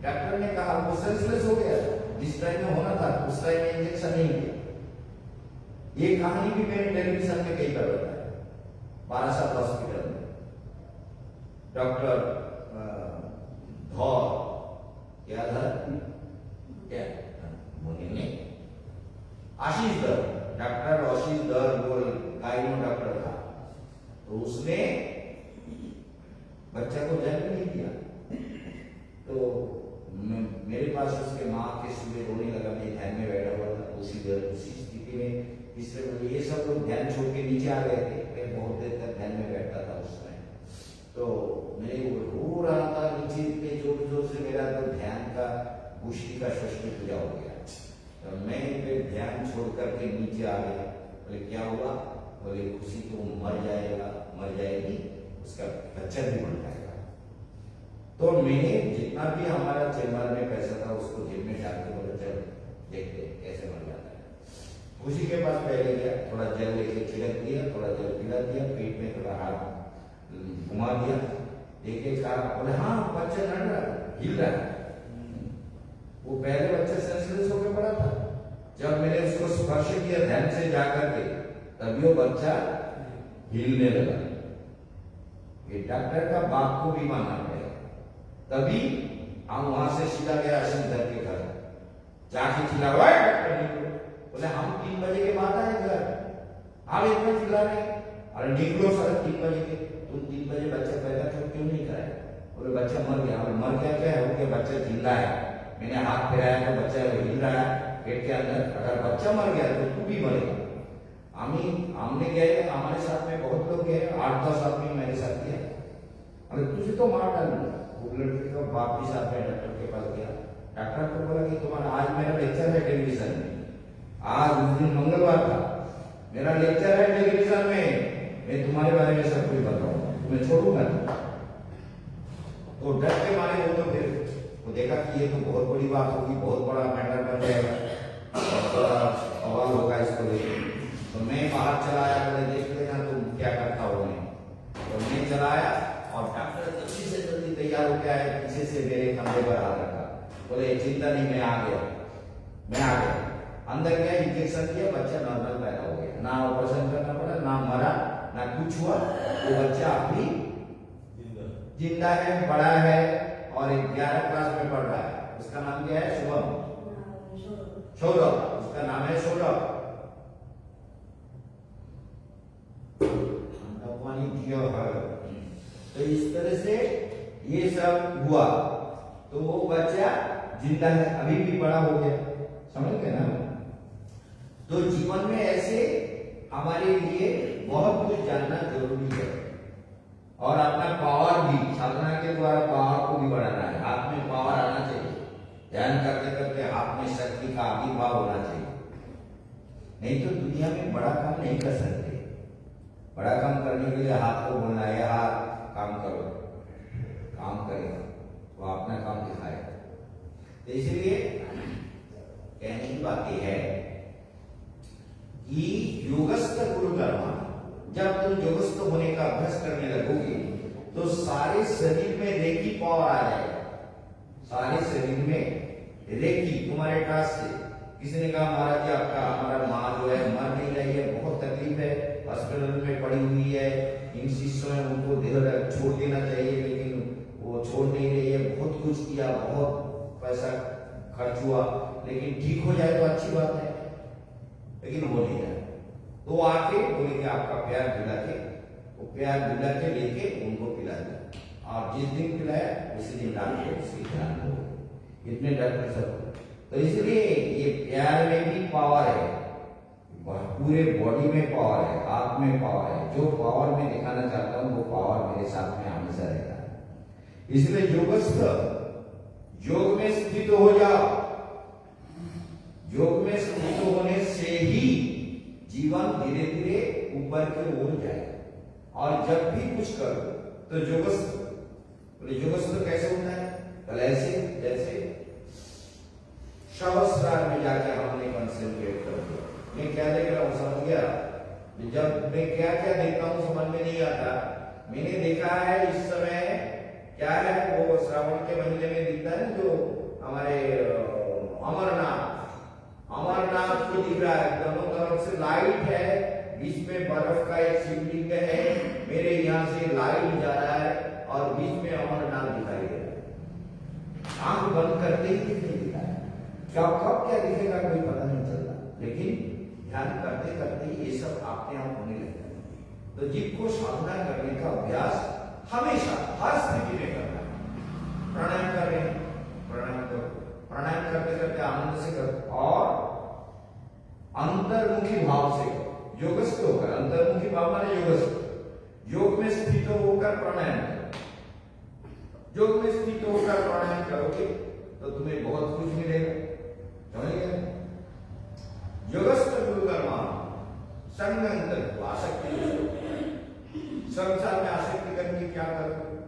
डॉक्टर ने कहा वो सेंसलेस हो गया, जिस टाइम में होना था उस टाइम में इंजेक्शन नहीं दिया। ये कहानी भी मैंने टेलीविजन में कई बार बताया, बारासात हॉस्पिटल में डॉक्टर धौर, क्या था क्या बोलेंगे, आशीष दर, डॉक्टर आशीष दर वो गायनो डॉक्टर था। तो उसने बच्चा को जन्म नहीं दिया। तो मेरे पास उसके माँ के सुबह रोने लगा, मैं ध्यान में बैठा हुआ था, उसी स्थिति में तीसरे बजे ये सब लोग ध्यान छोड़ के नीचे आ गए थे। मैं बहुत देर तक ध्यान में बैठता था उस समय, तो मैं रो रहा था नीचे इतने जोर जोर से, मेरा तो ध्यान का पुष्टि का षष्ठी पूजा हो गया। तो मैं फिर ध्यान छोड़ करके नीचे आ गया। बोले क्या हुआ? बोले खुशी तो मर जाएगा, मर जाएगी, उसका बच्चा भी मर जाएगा। तो मैंने जितना भी हमारा चेम्बर में पैसा था उसको जेब में डाल के बोला चल देखते कैसे मर जाता है। खुशी के पास पहले गया, थोड़ा जल लेके छिड़क दिया, थोड़ा जल पिला दिया, पेट में थोड़ा हाथ घुमा दिया, देखे कहा, बोले हाँ बच्चा लड़ रहा है, हिल रहा है। वो पहले बच्चा सेंसलेस होकर पड़ा था, जब मैंने उसको स्पर्श किया ध्यान से जाकर के, तभी वो बच्चा हिलने लगा। ये डॉक्टर का बाप को भी मानना पड़ेगा। तभी हम वहां से सीधा गया अशंकर के घर, जाके चिल्ला बोले हम 3 बजे के बाद आए घर, हम इतना चिल्ला रहे, अरे निकलो सर 3 बजे के, तुम 3 बजे बच्चा पैदा क्यों नहीं कराया? बोले बच्चा मर गया। और मर गया क्या है? उनके बच्चा जिंदा है, मैंने हाथ फिराया तो बच्चा हिल रहा है पेट के अंदर। अगर बच्चा मर गया तो तू भी मरेगा। हमने गए, हमारे साथ में बहुत लोग गए, 8-10 आदमी मेरे साथ गया। अरे तुझे तो मार डालूंगा। वो लड़के का बाप भी साथ में डॉक्टर के पास गया। डॉक्टर को बोला कि तुम्हारा आज मेरा लेक्चर है टेलीविजन में, आज उस दिन मंगलवार था, मेरा लेक्चर है टेलीविजन में, मैं तुम्हारे बारे में सब कुछ बताऊंगा, तुम्हें छोड़ूंगा नहीं। तो डर के मारे वो तो फिर वो देखा कि ये तो बहुत बड़ी बात होगी, बहुत बड़ा मैटर बन जाएगा, बड़ा सवाल होगा इसको लेकर। तो मैं बाहर चला आया, बोले देख लेना तुम क्या करता हो। तो मैं चलाया और डॉक्टर जल्दी से जल्दी तैयार हो गया है, पीछे से मेरे कंधे पर हाथ रखा, बोले चिंता नहीं मैं आ गया। मैं आ गया, अंदर गया, इंजेक्शन दिया, बच्चा नॉर्मल पैदा हो गया, ना ऑपरेशन करना पड़ा, ना मरा, ना कुछ हुआ। वो बच्चा अभी जिंदा है, बड़ा है और 11 क्लास में पढ़ रहा है। उसका नाम क्या है? शुभम, सौरभ, उसका नाम है सौरभ। तो इस तरह से ये सब हुआ, तो वो बच्चा जिंदा है, अभी भी बड़ा हो गया, समझ गए ना? तो जीवन में ऐसे हमारे लिए बहुत कुछ जानना जरूरी है, और अपना पावर भी, साधना के द्वारा पावर को भी बढ़ाना है। हाथ में पावर आना चाहिए, ध्यान करते करते हाथ में शक्ति का आविर्भाव होना चाहिए, नहीं तो दुनिया में बड़ा काम नहीं कर सकते। बड़ा काम करने के लिए हाथ को बोलना है, हाथ काम करो, काम करेगा वो अपना काम दिखाएगा। तो इसलिए कहने की बात यह है कि योगस्थ गुरु कर्मा, जब तुम योगस्थ होने का अभ्यास करने लगोगे तो सारे शरीर में रेकी पावर आ जाएगा। सारे शरीर में रेकी तुम्हारे टास से। किसी ने कहा महाराज जी आपका हमारा माँ जो है मर नहीं रही है, बहुत तकलीफ है, हॉस्पिटल में पड़ी हुई है, इन शिष्यों ने उनको देह छोड़ देना चाहिए, लेकिन वो छोड़ नहीं रही है, बहुत कुछ किया, बहुत पैसा खर्च हुआ, लेकिन ठीक हो जाए तो अच्छी बात है, लेकिन हो नहीं रहा। तो आके बोले कि आपका प्यार दिला के, वो प्यार दिला के लेके उनको पिला दिया, और जिस दिन पिलाया उसी दिन डाल के उसकी ध्यान हो। इतने डॉक्टर सब। तो इसलिए ये प्यार में भी पावर है, पूरे बॉडी में पावर है, हाथ में पावर है। जो पावर मैं दिखाना चाहता हूँ वो पावर मेरे साथ में हमेशा रहता है। इसलिए योगस्थ, योग में स्थित हो जाओ। योग में स्थित होने से ही जीवन धीरे धीरे ऊपर की ओर जाए। और जब भी कुछ करो तो योगस्थ, योगस्थ कैसे होता है? कल ऐसे जैसे सहस्रार में जाके हमने कंसेंट्रेट कर दिया। मैं क्या देख रहा हूँ समझ गया? जब मैं क्या क्या देखता हूँ समझ में नहीं आता। मैंने देखा है इस समय क्या है, वो श्रावण के महीने में दिखता है जो हमारे अमरनाथ को दिख रहा है, दोनों तरफ से लाइट है, बीच में बर्फ का एक शिवलिंग है, मेरे यहाँ से लाइट जा रहा है और बीच में अमरनाथ दिखाई दे रहा है। आंख बंद करते ही दिखने दिखा है, कब क्या दिखेगा कोई पता नहीं चलता, लेकिन ध्यान करते करते ये सब अपने आप होने लगता है। तो जीव को साधना करने का अभ्यास हमेशा हर स्थिति में करना है। प्राणायाम कर रहे हैं, प्राणायाम करो, प्राणायाम करते करते आनंद से करो और अंतर्मुखी भाव से करो। योगस्थ होकर, अंतर्मुखी भाव माने योगस्थ, योग में स्थित होकर प्राणायाम करो। योग में स्थित होकर प्राणायाम करोगे तो तुम्हें बहुत कुछ मिलेगा। समझ गए? योगस्थ गुरु कर्मा संग अंतर आसक्ति, संसार में आसक्ति करके क्या करोगे?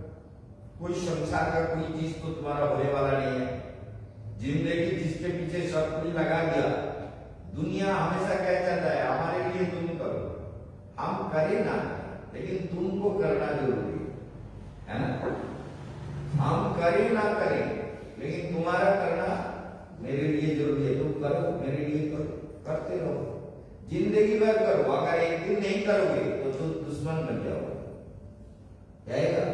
कोई संसार का कोई चीज तो तुम्हारा होने वाला नहीं है। जिंदगी जिसके पीछे सब कुछ लगा दिया, दुनिया हमेशा क्या चाहता है? हमारे लिए तुम करो, हम करें ना, लेकिन तुमको करना जरूरी है ना? हम करें ना करें, लेकिन तुम्हारा करना मेरे लिए जरूरी है। तुम करो, मेरे लिए करो, करते रहो, जिंदगी भर करो। अगर एक दिन नहीं करोगे तो तुम दुश्मन बन जाओगे। जाएगा?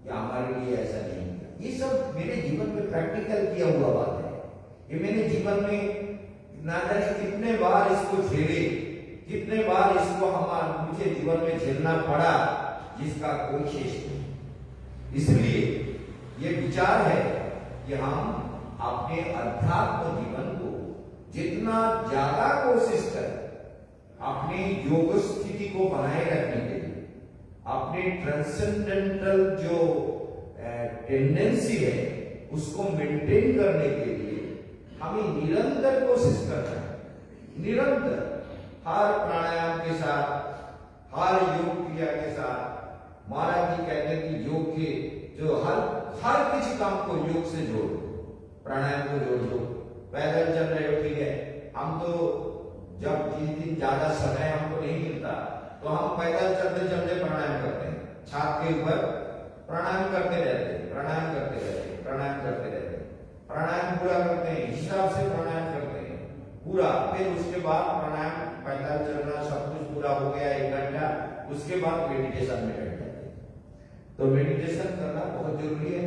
या हमारे लिए ऐसा नहीं है। ये सब मेरे जीवन में प्रैक्टिकल किया हुआ बात है। ये मैंने जीवन में ना जाने कितने बार इसको झेले, कितने बार इसको मुझे जीवन में झेलना पड़ा, जिसका कोई शेष नहीं। इसलिए ये विचार है कि हम अपने अध्यात्म जीवन को जितना ज्यादा कोशिश करें, अपने योग स्थिति को बनाए रखने के लिए, अपने ट्रांसेंडेंटल जो टेंडेंसी है उसको मेंटेन करने के लिए हमें निरंतर कोशिश करना है। निरंतर हर प्राणायाम के साथ, हर योग क्रिया के साथ। महाराज जी कहते हैं कि योग के जो हर किसी काम को योग से जोड़ो, प्राणायाम को जोड़ दो। पैदल चल रहे हो, ठीक है, हम तो जब जिस दिन ज्यादा समय हमको नहीं मिलता तो हम पैदल चलते चलते प्राणायाम करते हैं। छात के ऊपर प्राणायाम करते रहते हैं, प्राणायाम करते रहते हैं, प्राणायाम करते रहते हैं, प्राणायाम पूरा करते हैं, हिसाब से प्राणायाम करते हैं पूरा। फिर उसके बाद प्राणायाम, पैदल चलना सब कुछ पूरा हो गया 1 घंटा, उसके बाद मेडिटेशन में बैठ जाते हैं। तो मेडिटेशन करना बहुत जरूरी है।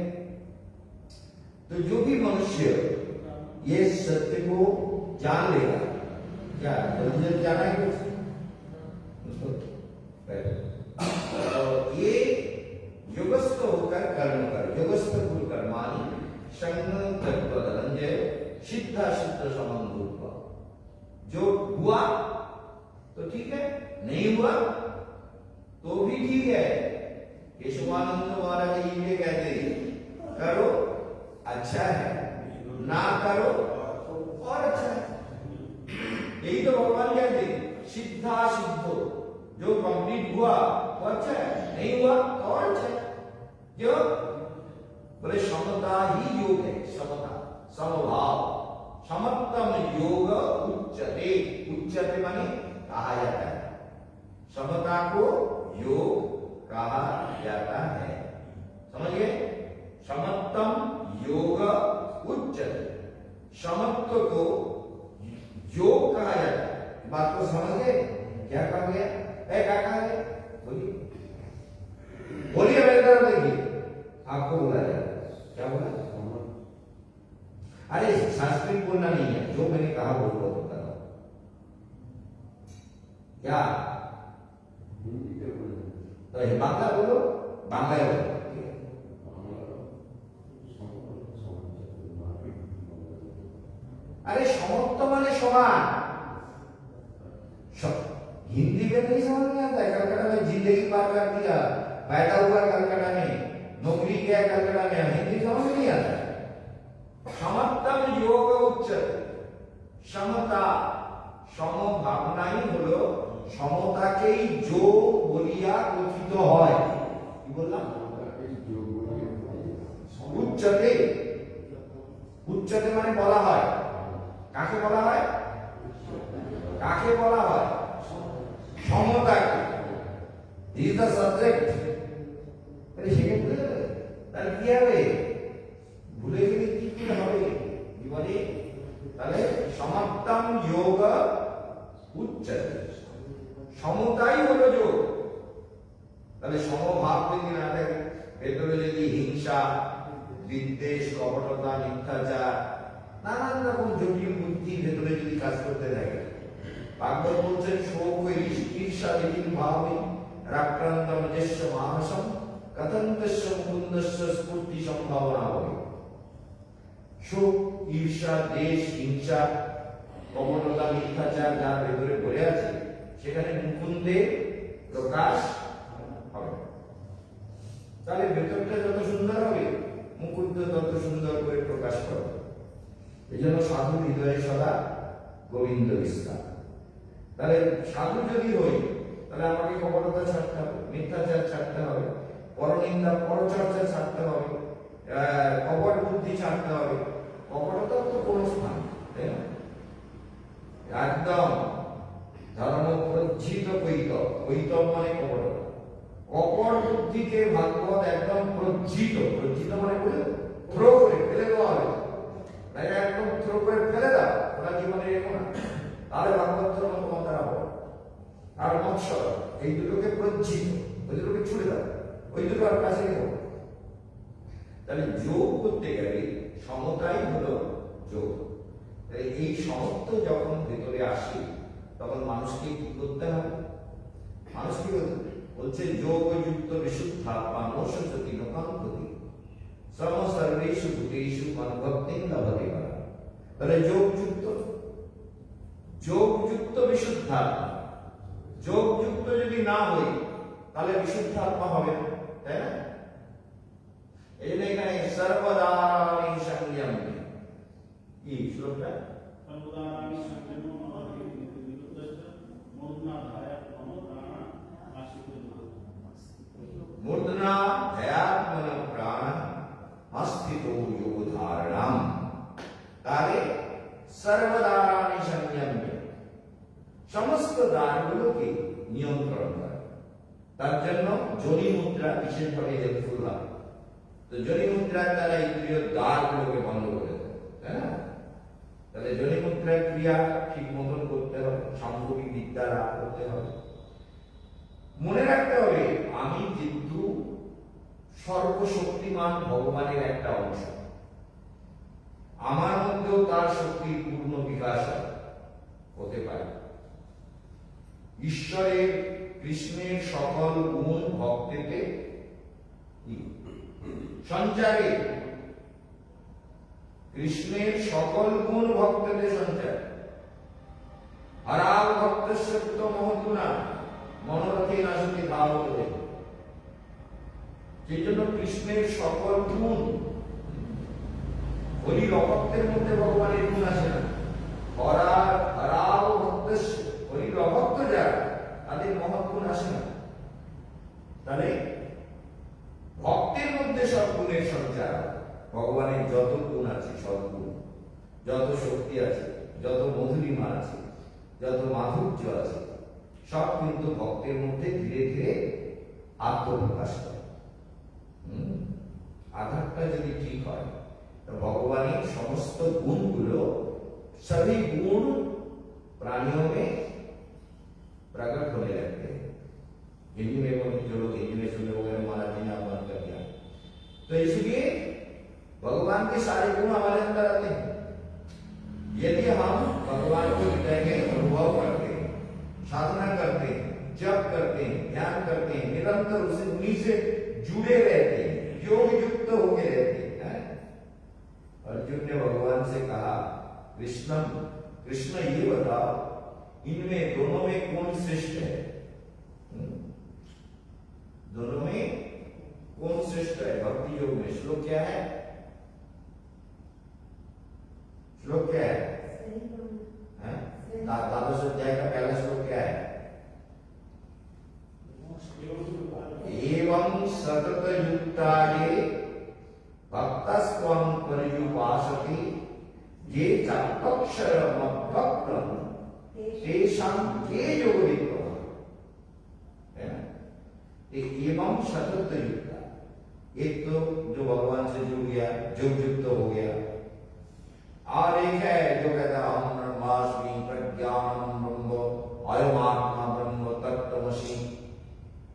तो जो भी मनुष्य ये सत्य को जान लेगा, क्या जल्दी जाना है कुछ उसको, तो ये योगस्थ होकर कर्म कर, योगस्थ गुरु कर्माणि संग तत्व धनंजय सिद्धा सिद्ध संबंध। जो हुआ तो ठीक है, नहीं हुआ तो भी ठीक है। केशवानंद महाराज जी ये कहते हैं, करो अच्छा है, ना करो और अच्छा है। यही तो भगवान कहते हैं, सिद्धा सिद्धो, जो कंप्लीट हुआ तो अच्छा है, नहीं हुआ तो और अच्छा है। क्यों? बोले समता ही योग है, समता, समभाव। समत्तम योग उच्चते, उच्चते माने कहा जाता है, समता को योग कहा जाता है। समझिए, समत्तम योग उच्चते, समत्व को योग कहा जाता है। बात को समझ गए? क्या कहा गया? क्या कहा गया? बोलिए बोलिए, मेरे तरफ देखिए, आपको बोला जाए। क्या बोला? अरे संस्कृत बोलना नहीं है, जो मैंने कहा वो बोलो तो करो। क्या तो बांग्ला बोलो, बांग्ला बोलो। अरे समत्व माने समान। हिंदी में नहीं समझ में आता है। कलकत्ता में जिंदगी पार कर दिया, पैदा हुआ कलकत्ता में, नौकरी किया कलकत्ता में, हिंदी समझ में नहीं आता। समत्तम योग उच्च, समता, সমভাবনাই হলো সমতাকেই যোগ বলিয়া কথিত হয়। কি বললাম? উচ্চতে, উচ্চতে মানে বলা হয়। কাকে বলা হয়? কাকে বলা হয়? সমতাকে। This the subject. তাহলে সেখানে ভুলে যাবে, তাহলে কি হবে? ভুলে গেলে কি কি হবে জীবনে? তাহলে সমত্তম যোগ উচ্চতে, সমতাই হলো যোগ। তাহলে সমভাব যদি না থাকে, ভেতরে যদি হিংসা, বিদ্বেষ, কপটতা, মিথ্যাচার, নানান রকম জটিল বুদ্ধি ভেতরে যদি কাজ করতে থাকে, ভাগবত বলছেন শোক ঈর্ষা বিহীন ভাবে রাক্রান্তম যস্য মানসম कथं तस्य मुकुन्दस्य स्फूर्ति संभावना হবে সুখ ঈর্ষা দেশ হিংসা কপটতা মিথ্যাচার যার ভেতরে ভরে আছে সেখানে মুকুন্দের প্রকাশ হবে তাহলে ভেতরটা যত সুন্দর হবে মুকুন্দ তত সুন্দর করে প্রকাশ করবে এই জন্য সাধু হৃদয়ে সদা গোবিন্দ বিস্তার তাহলে সাধু যদি হই তাহলে আমাকে কপটতা ছাড়তে হবে মিথ্যাচার ছাড়তে হবে পরনিন্দা পরচর্চা ছাড়তে হবে কপট বুদ্ধি ছাড়তে হবে কপটতার তো কোনো স্থান তাই না একদম ধর্ম প্রজ্জিত কৈতব মানে কপটতা কপট বুদ্ধিকে ভাগবত একদম প্রজ্জিত মানে বলে থ্রো করে ফেলে দেওয়া হবে তাই একদম থ্রো করে ফেলে দাও ওরা জীবনে রেখো না তাহলে ভাগবত ধর্ম তোমার দ্বারা হবে আর মৎস্য এই দুটোকে প্রজ্জিত ওই দুটোকে ছুড়ে দাও ওই দুটো আর কাছে নেব তাহলে যোগ করতে গেলে সমতাই হলো যোগ এই সমত্ব যখন ভেতরে আসে তখন মানুষকে কি করতে হবে মানুষকে বলছে যোগযুক্ত বিশুদ্ধা মানসতি নকান্ততি সর্বেষু ভূতেষু মনভক্তিং লভতে পারা তাহলে যোগযুক্ত বিশুদ্ধা যোগযুক্ত যদি না হই তাহলে বিশুদ্ধ আত্মা হবে তাই না এই জন্য এখানে সর্বদা সংযম কি শ্লোকটা मूर्धना ध्यात्मन प्राण अस्थितो योग धारणम तारे सर्वदारानि संयम्य समस्त দ্বারগুলোকে নিয়ন্ত্রণ করে তার জন্য যোনি মুদ্রা বিশেষভাবে হেল্পফুল হয় তো যোনি মুদ্রার দ্বারা ইন্দ্রিয় দ্বারগুলোকে বন্ধ করে দেয় তাই না তাহলে যোনি মুদ্রার ক্রিয়া ঠিক মতন করতে হবে সম্ভবী বিদ্যা লাভ করতে হবে মনে রাখতে হবে আমি কিন্তু সর্বশক্তিমান ভগবানের একটা অংশ আমার মধ্যেও তার শক্তির পূর্ণ বিকাশ হতে পারে ঈশ্বরের কৃষ্ণের সকল গুণ ভক্তেতে সঞ্চারে কৃষ্ণের সকল গুণ ভক্তেতে সঞ্চারে হরাল ভক্তস্য কৃত মহৎগুণা মনোরথে নাশতি ভাবতে সেই জন্য কৃষ্ণের সকল গুণ হরির অভক্তের মধ্যে ভগবানের গুণ আসে না হরাল ভক্তস্য হরির অভক্ত যারা তাদের মহৎ গুণ আসে না তাহলে ভক্তের মধ্যে সব গুণের সঞ্চার ভগবানের যত গুণ আছে সব গুণ যত শক্তি আছে যত মধুরিমা আছে যত মাধুর্য আছে সব কিন্তু ভক্তের মধ্যে ধীরে ধীরে আত্মপ্রকাশ করে আধারটা যদি ঠিক হয় তো ভগবানের সমস্ত গুণগুলো सभी गुण प्राणियों में प्रकट होने लगते हैं हिंदी में जो लोग हिंदी में सुने वगैरह महाराज जी ने बंद कर दिया तो इसलिए भगवान के सारे गुण हमारे अंदर आते हैं यदि हम भगवान को हृदय में अनुभव करते हैं साधना करते हैं जप करते हैं ध्यान करते हैं निरंतर उसे उन्हीं से जुड़े रहते हैं योग युक्त होके रहते हैं अर्जुन ने भगवान से कहा कृष्ण ये बताओ इनमें दोनों में कौन श्रेष्ठ है दोनों में कौन श्रेष्ठ है भक्ति योग में श्लोक क्या है द्वादश अध्याय का पहला श्लोक क्या है एवं सतत युक्ता ये भक्तस्त्वं पर्युपासते ये चाक्षरमभक्तं तेषां के योगित्वम् है ना एवं सतत युक्ता एक तो जो भगवान से जुड़ गया योग युक्त हो गया और एक है जो कहता है अहम ब्रह्मास्मि प्रज्ञानम ब्रह्म अयमात्मा ब्रह्म तत्त्वमसि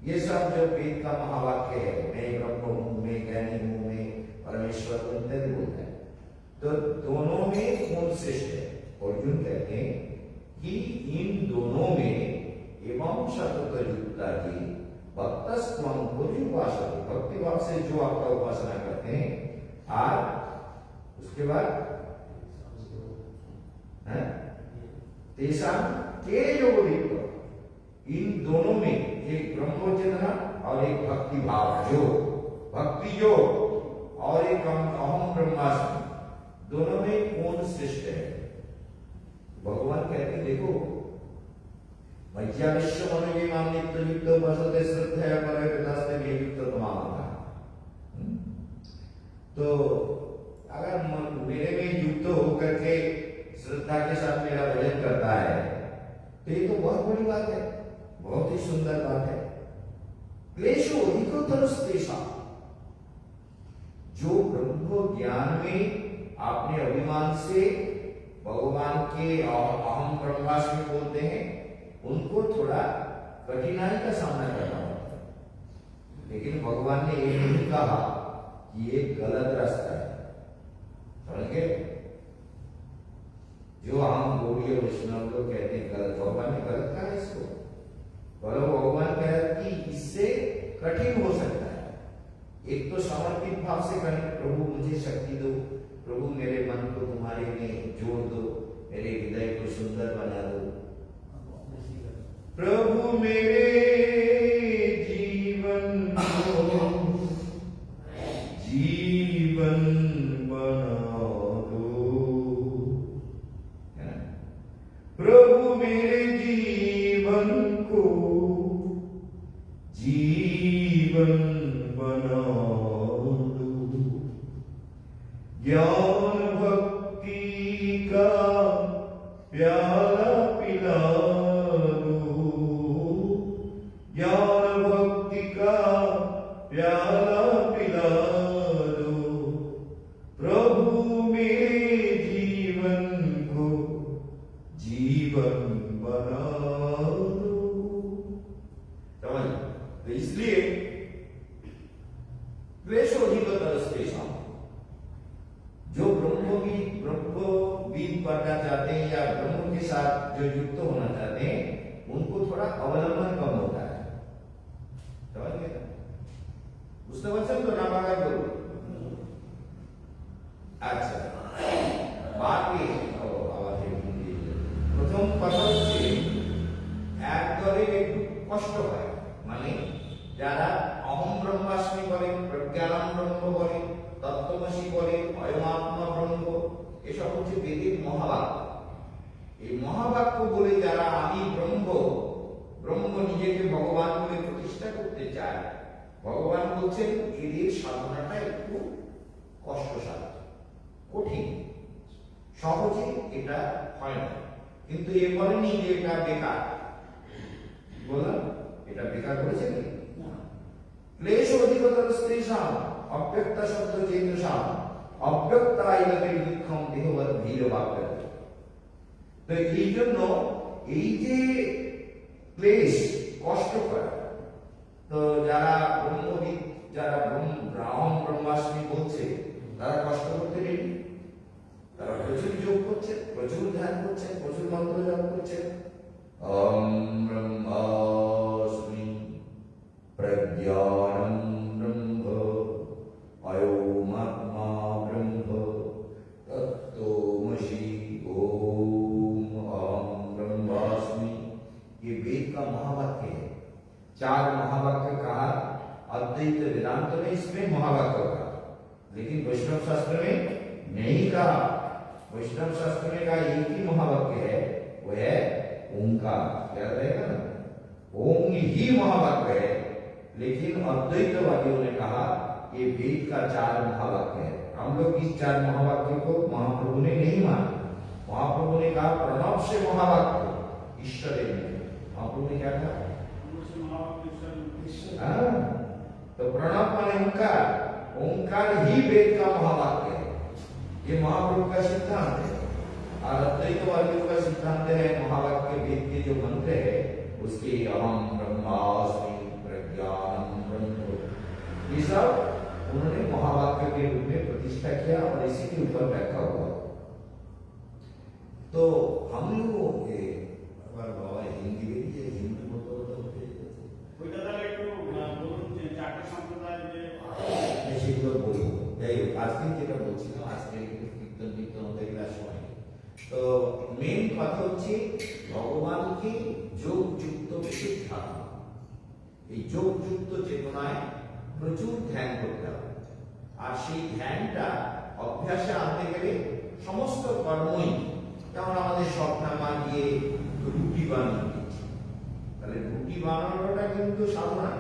ये सब जो वेद का महावाक्य है मैं ब्रह्म हूँ मैं ज्ञानी हूँ मैं परमेश्वर हूँ इत्यादि बोलता है तो दोनों में कौन श्रेष्ठ है अर्जुन कहते हैं कि इन दोनों में एवं सतत युक्ता जी भक्तस्त्वं बुद्धि उपासना, भक्ति भाव से जो आपका उपासना करते हैं, और उसके बाद तेषां तेजोदीप्त, इन दोनों में एक ब्रह्मचेतना और एक भक्ति भाव जो भक्ति जो और एक अहम ब्रह्मास्मि, दोनों में कौन श्रेष्ठ है? भगवान कहते देखो, मज्जा विश्व मनोगे माम नित्य युक्त वसते श्रद्धया परविदास्ते में युक्त तमाम। तो अगर मेरे में युक्त होकर के श्रद्धा के साथ मेरा भजन करता है तो ये तो बहुत बड़ी बात है, बहुत ही सुंदर बात है। क्लेशो अधिकोत्तरस्तेषा, जो ब्रह्म ज्ञान में अपने अभिमान से भगवान के अहम ब्रह्मास्मि बोलते हैं, उनको थोड़ा कठिनाई का सामना करना पड़ता है। लेकिन भगवान ने ये नहीं कहा कि ये गलत रास्ता है, समझ गए? जो हम गौड़ीय वैष्णव लोग कहते हैं गलत, भगवान ने गलत कहा इसको। भगवान कह रहे कि इससे कठिन हो सकता है। एक तो समर्पित भाव से कहें, प्रभु मुझे शक्ति दो, प्रभु मेरे मन को तुम्हारे में जोड़ दो, मेरे हृदय को सुंदर बना दो, प्रभु मेरे जीवन बना दो, प्रभु मेरे जीवन को जीवन बना दो, ज्ञान भक्ति का प्याला पिला दो, ज्ञान भक्ति का प्याला पिला दो, प्रभु मेरे जीवन को जीवन बना दो। समझ? तो इसलिए क्लेशोधिकतरस्तेषां, जो ब्रह्मवीद बनना चाहते हैं या ब्रह्म के साथ जो युक्त होना चाहते हैं, उनको थोड़ा अवलंबन कम होता है। समझ गए? उसने वचन तो ना मांगा बोलो। अच्छा, बाकी प्रथम কথা হচ্ছে একদলে একটু কষ্ট হয়, মানে যারা অহম ব্রহ্মাস্মি বলেন, প্রজ্ঞানম ব্রহ্ম বলেন, তত্ত্বমসি বলেন, অয়মাত্মা ব্রহ্ম, এসব হচ্ছে বেদের মহাবাক্য। এই মহাবাক্য বলে যারা আমি ব্রহ্ম, ব্রহ্ম নিজেকে ভগবান বলে প্রতিষ্ঠা করতে চায়, ভগবান বলছেন এদের সাধনাটা একটু কষ্টসাধ্য, কঠিন, সহজে এটা হয় না। কিন্তু এ বলেনি যে এটা বেকার, বললাম এটা বেকার করেছে কি না। ক্লেশ অধিকতরস্তেষাং অব্যক্ত শব্দ চেতসাং অব্যক্তায়তে দুঃখম দেহবৎ ভীরবাক্যতে। তো এই জন্য এই যে ক্লেশ, কষ্টকর, তো যারা ব্রহ্মবিদ, যারা ব্রাহ্মণ ব্রহ্মাস্মি বলছে, তারা কষ্ট করতে রেডি। তারা প্রচুর যোগ করছে, প্রচুর ধ্যান করছে, প্রচুর মন্ত্র জপ করছে। ওম ব্রহ্মাস্মি প্রজ্ঞানম ব্রহ্ম অয়মাত্মা ব্রহ্ম तत्त्वमसि ओम अहम ब्रह्मास्मि। ये वेद का महावाक्य है। 4 महावाक्य कहा, अद्वैत वेदांत में इसमें महावाक्य कहा, लेकिन वैष्णव शास्त्र में नहीं कहा। वैष्णव शास्त्र में का एक ही महावाक्य है, वो है ओंकार। याद रहेगा ना, ओम ही महावाक्य है। लेकिन अद्वैतवादियों ने कहा ये वेद का 4 महावाक्य है। हम लोग इस 4 महावाक्य को महाप्रभु ने नहीं माना। महाप्रभु ने कहा प्रणव से महावाक्य ईश्वर है। महाप्रभु ने क्या कहा? तो प्रणव माने ओंकार, ओंकार ही वेद का महावाक्य है। ये महाप्रभु का सिद्धांत है। और अद्वैतवादियों का सिद्धांत है महावाक्य वेद के जो मंत्र है उसके अहम ब्रह्मास्मि प्रज्ञानम ब्रह्म, ये सब उन्होंने महावाक्य के रूप में प्रतिष्ठा किया और इसी के ऊपर बैठा हुआ। तो हम लोग बाबा हिंदी में हिंदी ওইটা তাহলে একটু বলুন যে চারটে সম্প্রদায় যে সেগুলো বলবো। যাই হোক, আজকে যেটা বলছিলাম, আজকে কীর্তন কীর্তন হতে গেলে আর সময় নেই। তো মেন কথা হচ্ছে ভগবানকে যোগযুক্ত বিশুদ্ধ ধারণা। এই যোগযুক্ত চেতনায় প্রচুর ধ্যান করতে হবে। আর সেই ধ্যানটা অভ্যাসে আনতে গেলে সমস্ত কর্মই, যেমন আমাদের স্বপ্নামা গিয়ে রুটি বানিয়ে দিচ্ছে, তাহলে রুটি বানানোটা কিন্তু সাধনা,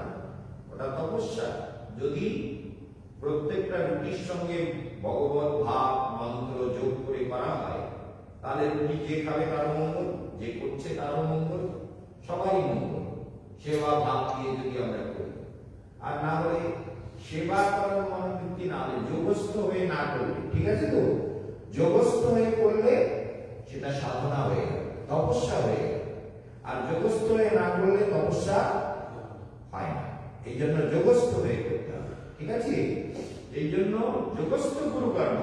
ওটা তপস্যা। যদি প্রত্যেকটা রুটির সঙ্গে ভগবত ভাব মন্ত্র যোগ করে করা হয়, তাহলে রুটি যে খাবে তারও মঙ্গল, যে করছে তারও মঙ্গল, সবারই মঙ্গল। সেবা ভাব দিয়ে যদি আমরা করি, আর না হলে সেবা করার মনোবৃত্তি না হলে, যোগস্থ হয়ে না করলে, ঠিক আছে তো, যোগস্থ হয়ে করলে সেটা সাধনা হয়ে গেল, তপস্যা হয়ে গেল। আর যোগস্থ হয়ে না করলে তপস্যা হয় না। এই জন্য যোগস্থ হয়ে করতে হবে, ঠিক আছে? এই জন্য যোগস্থ গুরু কর্ম।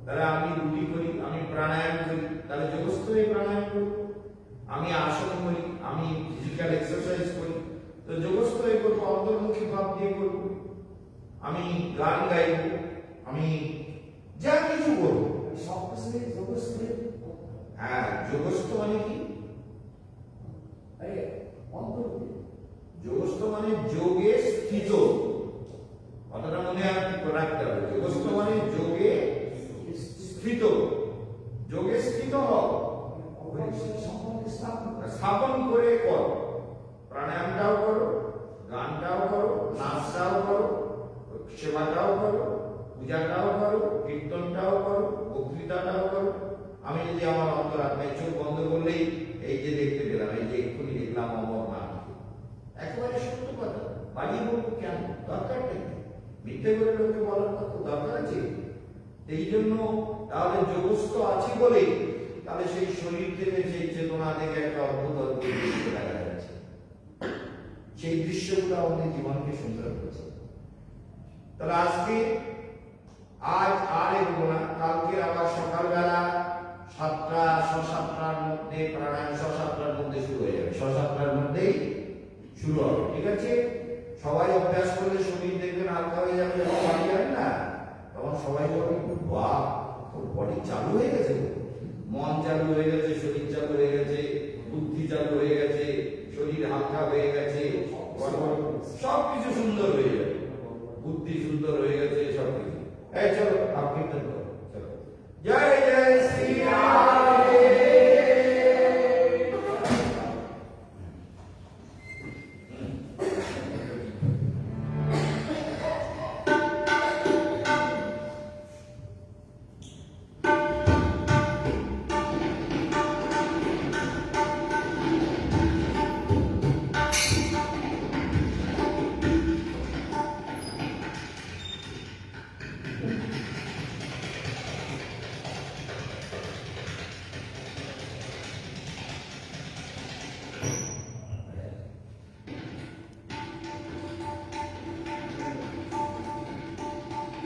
তাহলে আমি রুটি করি, আমি প্রাণায়াম করি, তাহলে যোগস্থ হয়ে প্রাণায়াম করি। আমি আসন করি, আমি ফিজিক্যাল এক্সারসাইজ করি, তো যোগস্থ হয়ে করবো, অন্তর্মুখী ভাব দিয়ে করবো। আমি গান গাইব, আমি যা কিছু করবো সব কিছু যোগস্থ। হ্যাঁ, যোগস্থ মানে কি? যোগস্থ মানে যোগে স্থিত, কথাটা মনে রাখতে হবে। যোগস্থ মানে যোগে স্থিত, যোগে স্থিত হও, স্থাপন করে করো। প্রাণায়ামটাও করো, গানটাও করো, নাচটাও করো, সেবাটাও করো, পূজাটাও করো, কীর্তনটাও করো, বক্তৃতাটাও করো। আমি যদি আমার অন্তরাত্মায় চোখ বন্ধ করলেই এই যে দেখতে পেলাম, এই যে এক্ষুনি দেখলাম অমরনাথ, একেবারে সত্য কথা, বাড়িয়ে বলবো কেন? দরকার নেই, মিথ্যে করে লোককে বলার তো দরকার আছে। এই জন্য তাহলে যোগস্থ আছি বলে তাহলে সেই শরীর থেকে, সেই চেতনা থেকে একটা অদ্ভুত অদ্ভুত দৃশ্য দেখা যাচ্ছে। সেই দৃশ্যগুলো আমাদের জীবনকে সুন্দর করেছে। তাহলে আজকে আজ আর এগোবো না, কালকে আবার সকালবেলা 7টার মধ্যে প্রাণায়াম, 7টার মধ্যে শুরু হয়ে যাবে, 7টার মধ্যেই শুরু হবে, ঠিক আছে? সবাই অভ্যাস করলে শরীর দেখবেন হালকা হয়ে যাবে, যখন বাড়ি যাবেন না তখন সবাই বলবে বাহ, তোর বডি চালু হয়ে গেছে, মন চালু হয়ে গেছে, শরীর চালু হয়ে গেছে, বুদ্ধি চালু হয়ে গেছে, শরীর হালকা হয়ে গেছে, সবকিছু সুন্দর হয়ে যাবে, বুদ্ধি সুন্দর হয়ে গেছে, সবকিছু। এই চলো আপনি চলো, জয় জয় শ্রী রাধে।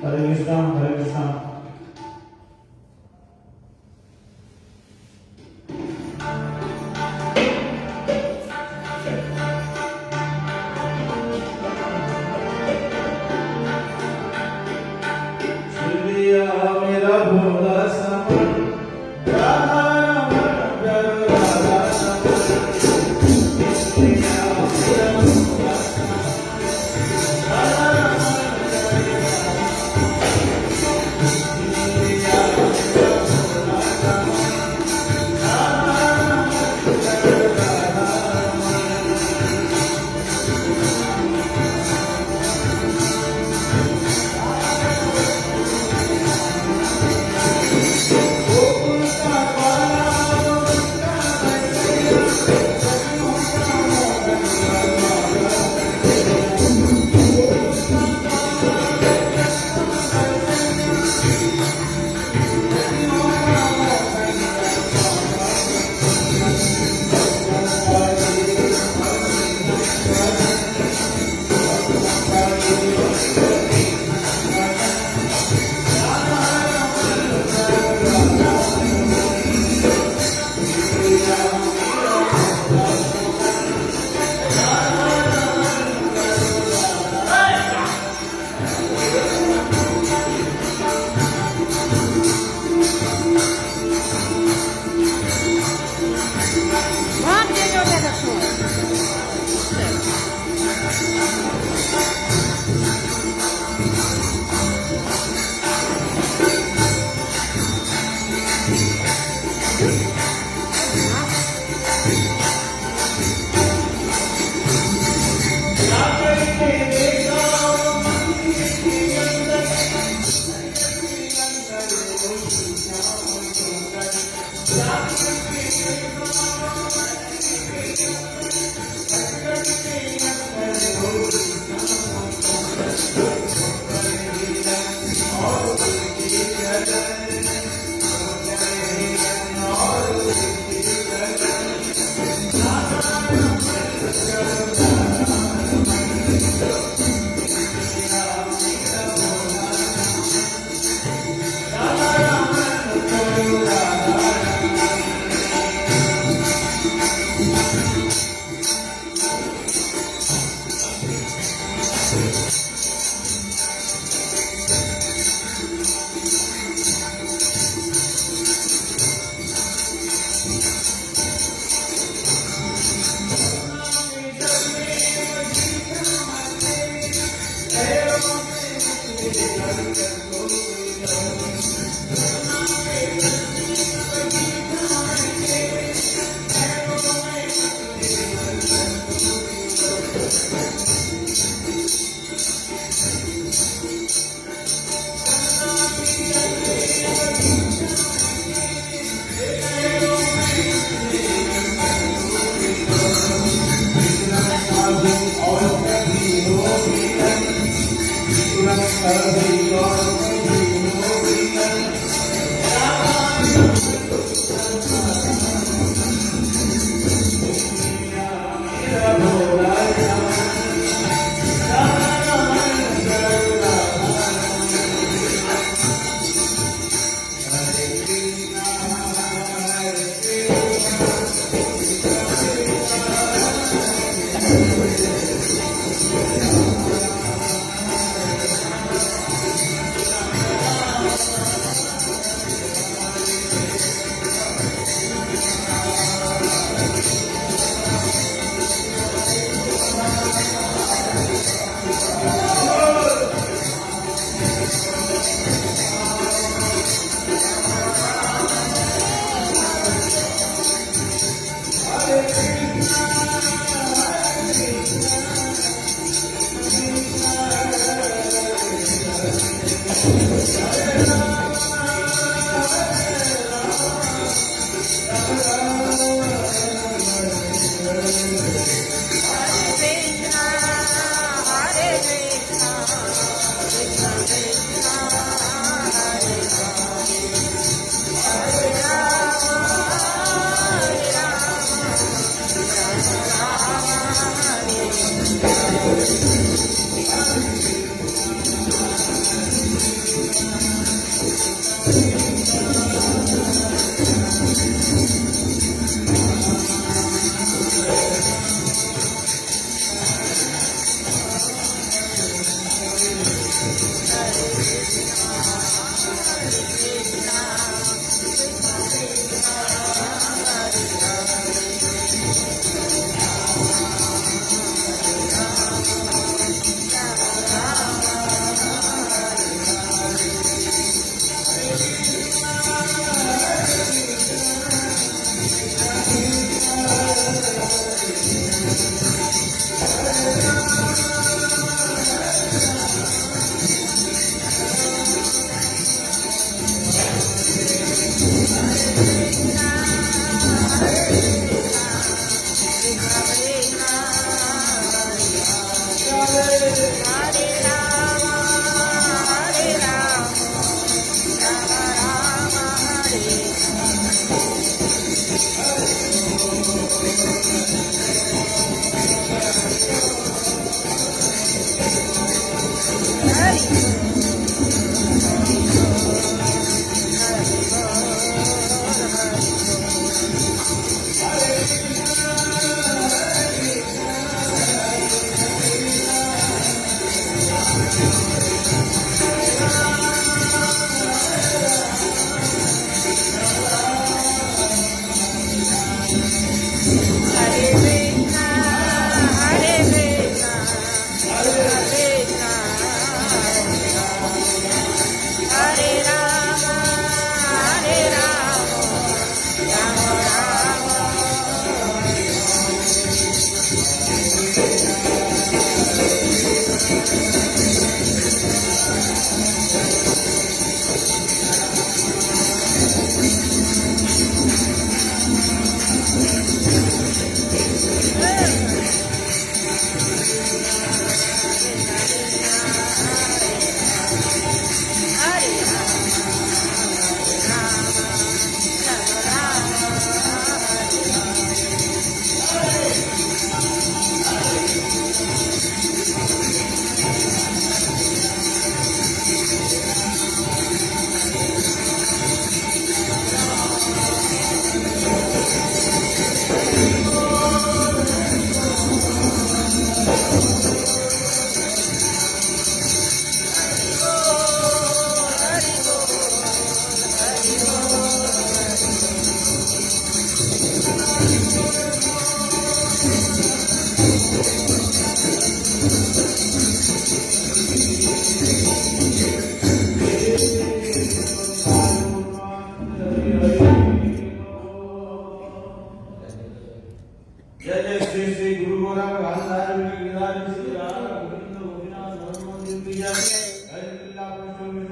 হরে কৃষ্ণ, হরে কৃষ্ণ। Gokuta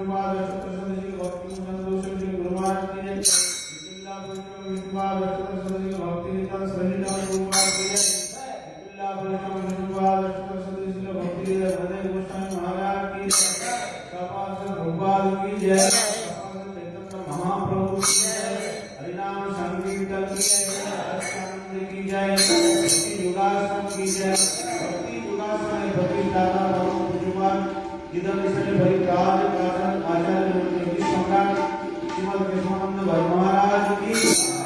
विष्णुपाद नक्षत्र सदस्य भक्ति संतोष श्री गुरु महाराज की जय बिस्मिल्लाह विष्णुपाद नक्षत्र सदस्य भक्ति नितान सहित गुरु महाराज की जय बिस्मिल्लाह विष्णुपाद नक्षत्र सदस्य भक्ति हृदय गोस्वामी महाराज की जय कपाल प्रभुपाद की जय कपाल चैतन्य महाप्रभु की जय हरिनाम संकीर्तन की जय आनंद की जय भक्ति युगासन की जय भक्ति युगासन भक्ति दाता इधर इसने भरी काज काजन आचार्य जगदीश सम्राट श्रीमद कृष्णानंद भाई महाराज की